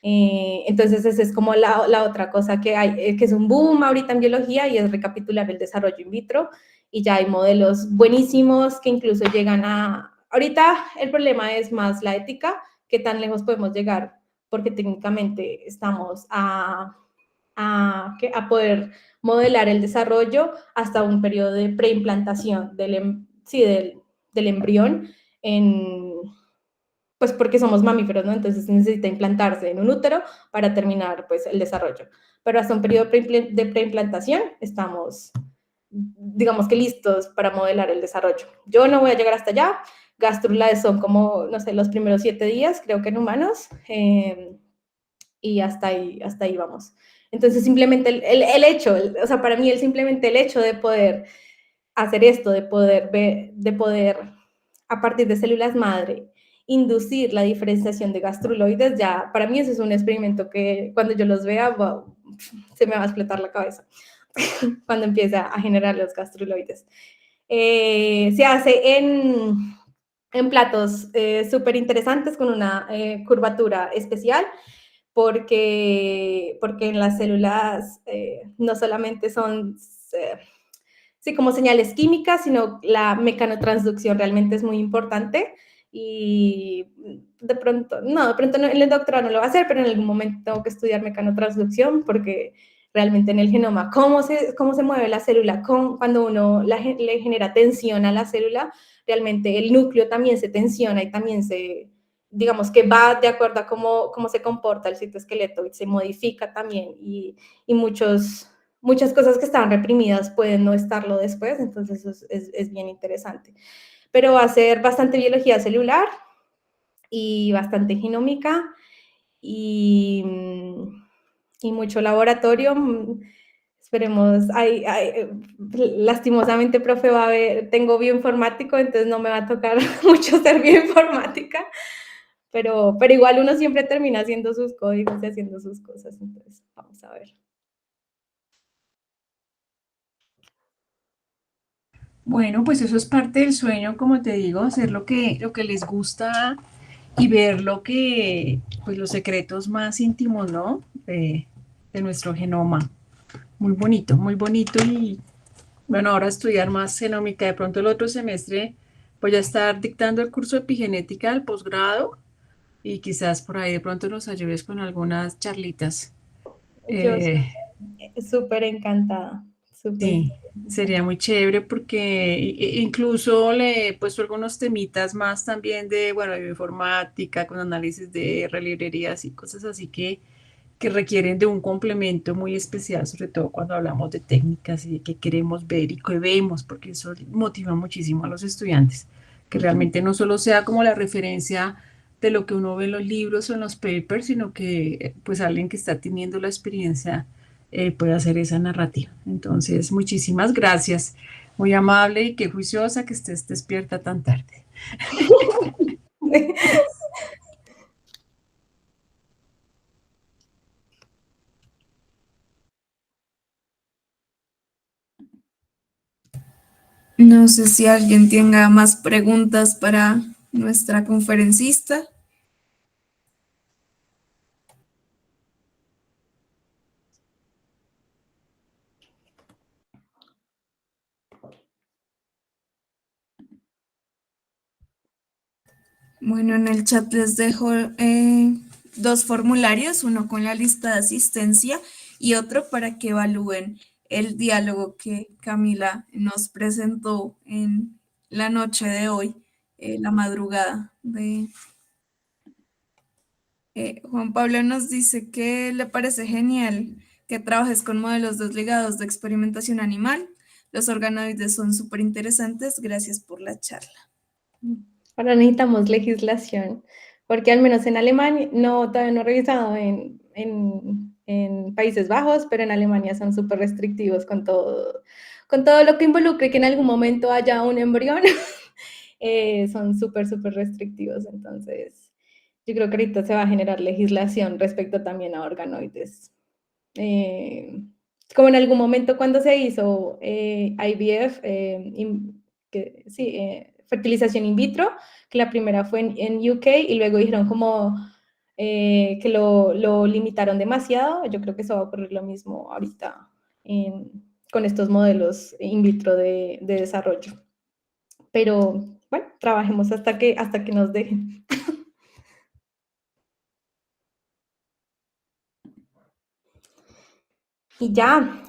S1: Entonces esa es como la otra cosa que hay, que es un boom ahorita en biología y es recapitular el desarrollo in vitro y ya hay modelos buenísimos que incluso llegan ahorita el problema es más la ética, qué tan lejos podemos llegar porque técnicamente estamos a poder modelar el desarrollo hasta un periodo de preimplantación del embrión, pues porque somos mamíferos, ¿no? Entonces necesita implantarse en un útero para terminar pues el desarrollo. Pero hasta un periodo de preimplantación estamos, digamos que listos para modelar el desarrollo. Yo no voy a llegar hasta allá, gastrulaes son como, no sé, los primeros 7 días, creo que en humanos, y hasta ahí vamos. Entonces, simplemente el hecho, o sea, para mí simplemente el hecho de poder hacer esto, de poder a partir de células madre, inducir la diferenciación de gastruloides, ya para mí eso es un experimento que cuando yo los vea, wow, se me va a explotar la cabeza cuando empiece a generar los gastruloides. Se hace en platos súper interesantes con una curvatura especial, porque en las células no solamente son sí, como señales químicas, sino la mecanotransducción realmente es muy importante y de pronto no, en el doctorado no lo va a hacer, pero en algún momento tengo que estudiar mecanotransducción porque realmente en el genoma, cómo se mueve la célula, cuando uno le genera tensión a la célula, realmente el núcleo también se tensiona y también digamos que va de acuerdo a cómo se comporta el citoesqueleto y se modifica también y muchas cosas que estaban reprimidas pueden no estarlo después, entonces eso es bien interesante. Pero va a ser bastante biología celular y bastante genómica y mucho laboratorio. Esperemos, lastimosamente, profe, tengo bioinformático, entonces no me va a tocar mucho ser bioinformática, pero igual uno siempre termina haciendo sus códigos y haciendo sus cosas, entonces vamos a ver.
S4: Bueno, pues eso es parte del sueño, como te digo, hacer lo que les gusta y ver pues los secretos más íntimos, ¿no? de nuestro genoma. Muy bonito y bueno, ahora estudiar más genómica. De pronto el otro semestre voy a estar dictando el curso de epigenética del posgrado y quizás por ahí de pronto nos ayudes con algunas charlitas.
S1: Yo
S4: Eh,
S1: súper encantada, súper.
S4: sí, sería muy chévere porque incluso le he puesto algunos temitas más también de, bueno, de informática, con análisis de R librerías y cosas así que requieren de un complemento muy especial, sobre todo cuando hablamos de técnicas y de qué queremos ver y qué vemos, porque eso motiva muchísimo a los estudiantes, que realmente no solo sea como la referencia de lo que uno ve en los libros o en los papers, sino que pues alguien que está teniendo la experiencia puede hacer esa narrativa. Entonces, muchísimas gracias, muy amable y qué juiciosa que estés despierta tan tarde.
S2: No sé si alguien tenga más preguntas para nuestra conferencista. Bueno, en el chat les dejo dos formularios, uno con la lista de asistencia y otro para que evalúen el diálogo que Camila nos presentó en la noche de hoy, la madrugada de... Juan Pablo nos dice que le parece genial que trabajes con modelos desligados de experimentación animal. Los organoides son súper interesantes. Gracias por la charla.
S1: Ahora necesitamos legislación, porque al menos en Alemania, no, todavía no he revisado en Países Bajos, pero en Alemania son súper restrictivos con todo lo que involucre que en algún momento haya un embrión, son súper, súper restrictivos. Entonces, yo creo que ahorita se va a generar legislación respecto también a organoides. Como en algún momento cuando se hizo IVF, fertilización in vitro, que la primera fue en UK y luego dijeron como que lo limitaron demasiado. Yo creo que eso va a ocurrir lo mismo ahorita con estos modelos in vitro de desarrollo. Pero bueno, trabajemos hasta que nos dejen. Y ya,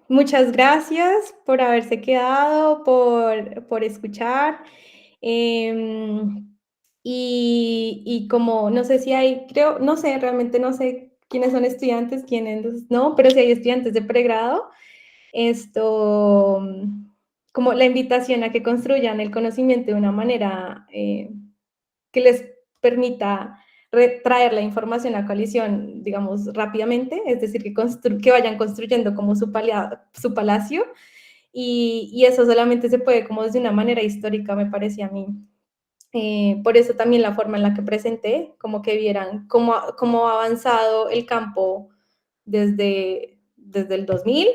S1: muchas gracias por haberse quedado, por escuchar. Y como no sé si hay, creo, no sé, realmente no sé quiénes son estudiantes, quiénes no, pero si hay estudiantes de pregrado, esto, como la invitación a que construyan el conocimiento de una manera que les permita traer la información a coalición, digamos, rápidamente, es decir, que vayan construyendo como su palacio, y eso solamente se puede como desde una manera histórica, me parece a mí. Por eso también la forma en la que presenté, como que vieran cómo ha avanzado el campo desde el 2000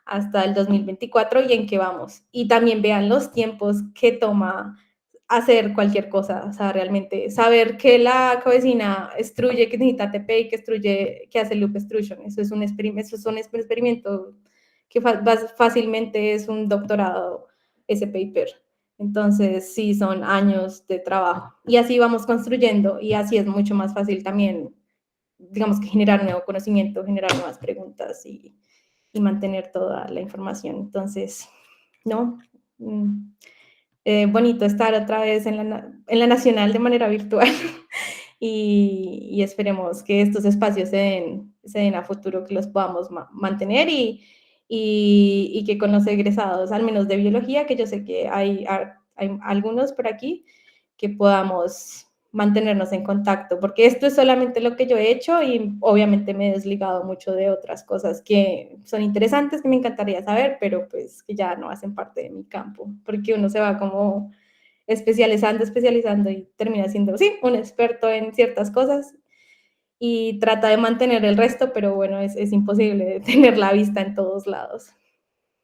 S1: hasta el 2024 y en qué vamos. Y también vean los tiempos que toma hacer cualquier cosa, o sea, realmente saber que la cabecina extruye, que necesita ATP y que extruye, que hace loop extrusion. Eso es un experimento que fácilmente es un doctorado, ese paper. Entonces, sí, son años de trabajo. Y así vamos construyendo y así es mucho más fácil también, digamos, que generar nuevo conocimiento, generar nuevas preguntas y mantener toda la información. Entonces, ¿no? Bonito estar otra vez en la Nacional de manera virtual y esperemos que estos espacios se den a futuro, que los podamos mantener y que con los egresados, al menos de biología, que yo sé que hay algunos por aquí, que podamos mantenernos en contacto, porque esto es solamente lo que yo he hecho y obviamente me he desligado mucho de otras cosas que son interesantes, que me encantaría saber, pero pues que ya no hacen parte de mi campo, porque uno se va como especializando y termina siendo, sí, un experto en ciertas cosas y trata de mantener el resto, pero bueno, es imposible tener la vista en todos lados.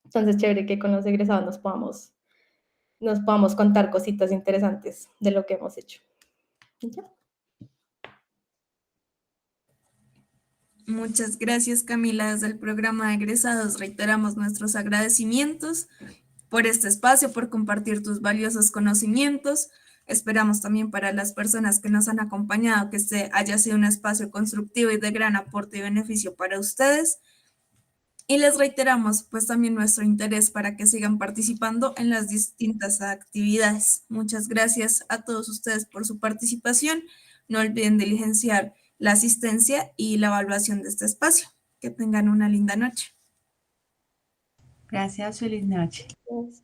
S1: Entonces, chévere que con los egresados nos podamos contar cositas interesantes de lo que hemos hecho. ¿Ya?
S2: Muchas gracias, Camila. Desde el programa de egresados reiteramos nuestros agradecimientos por este espacio, por compartir tus valiosos conocimientos. Esperamos también para las personas que nos han acompañado que este haya sido un espacio constructivo y de gran aporte y beneficio para ustedes. Y les reiteramos pues también nuestro interés para que sigan participando en las distintas actividades. Muchas gracias a todos ustedes por su participación. No olviden diligenciar la asistencia y la evaluación de este espacio. Que tengan una linda noche.
S4: Gracias, feliz noche.
S3: Pues,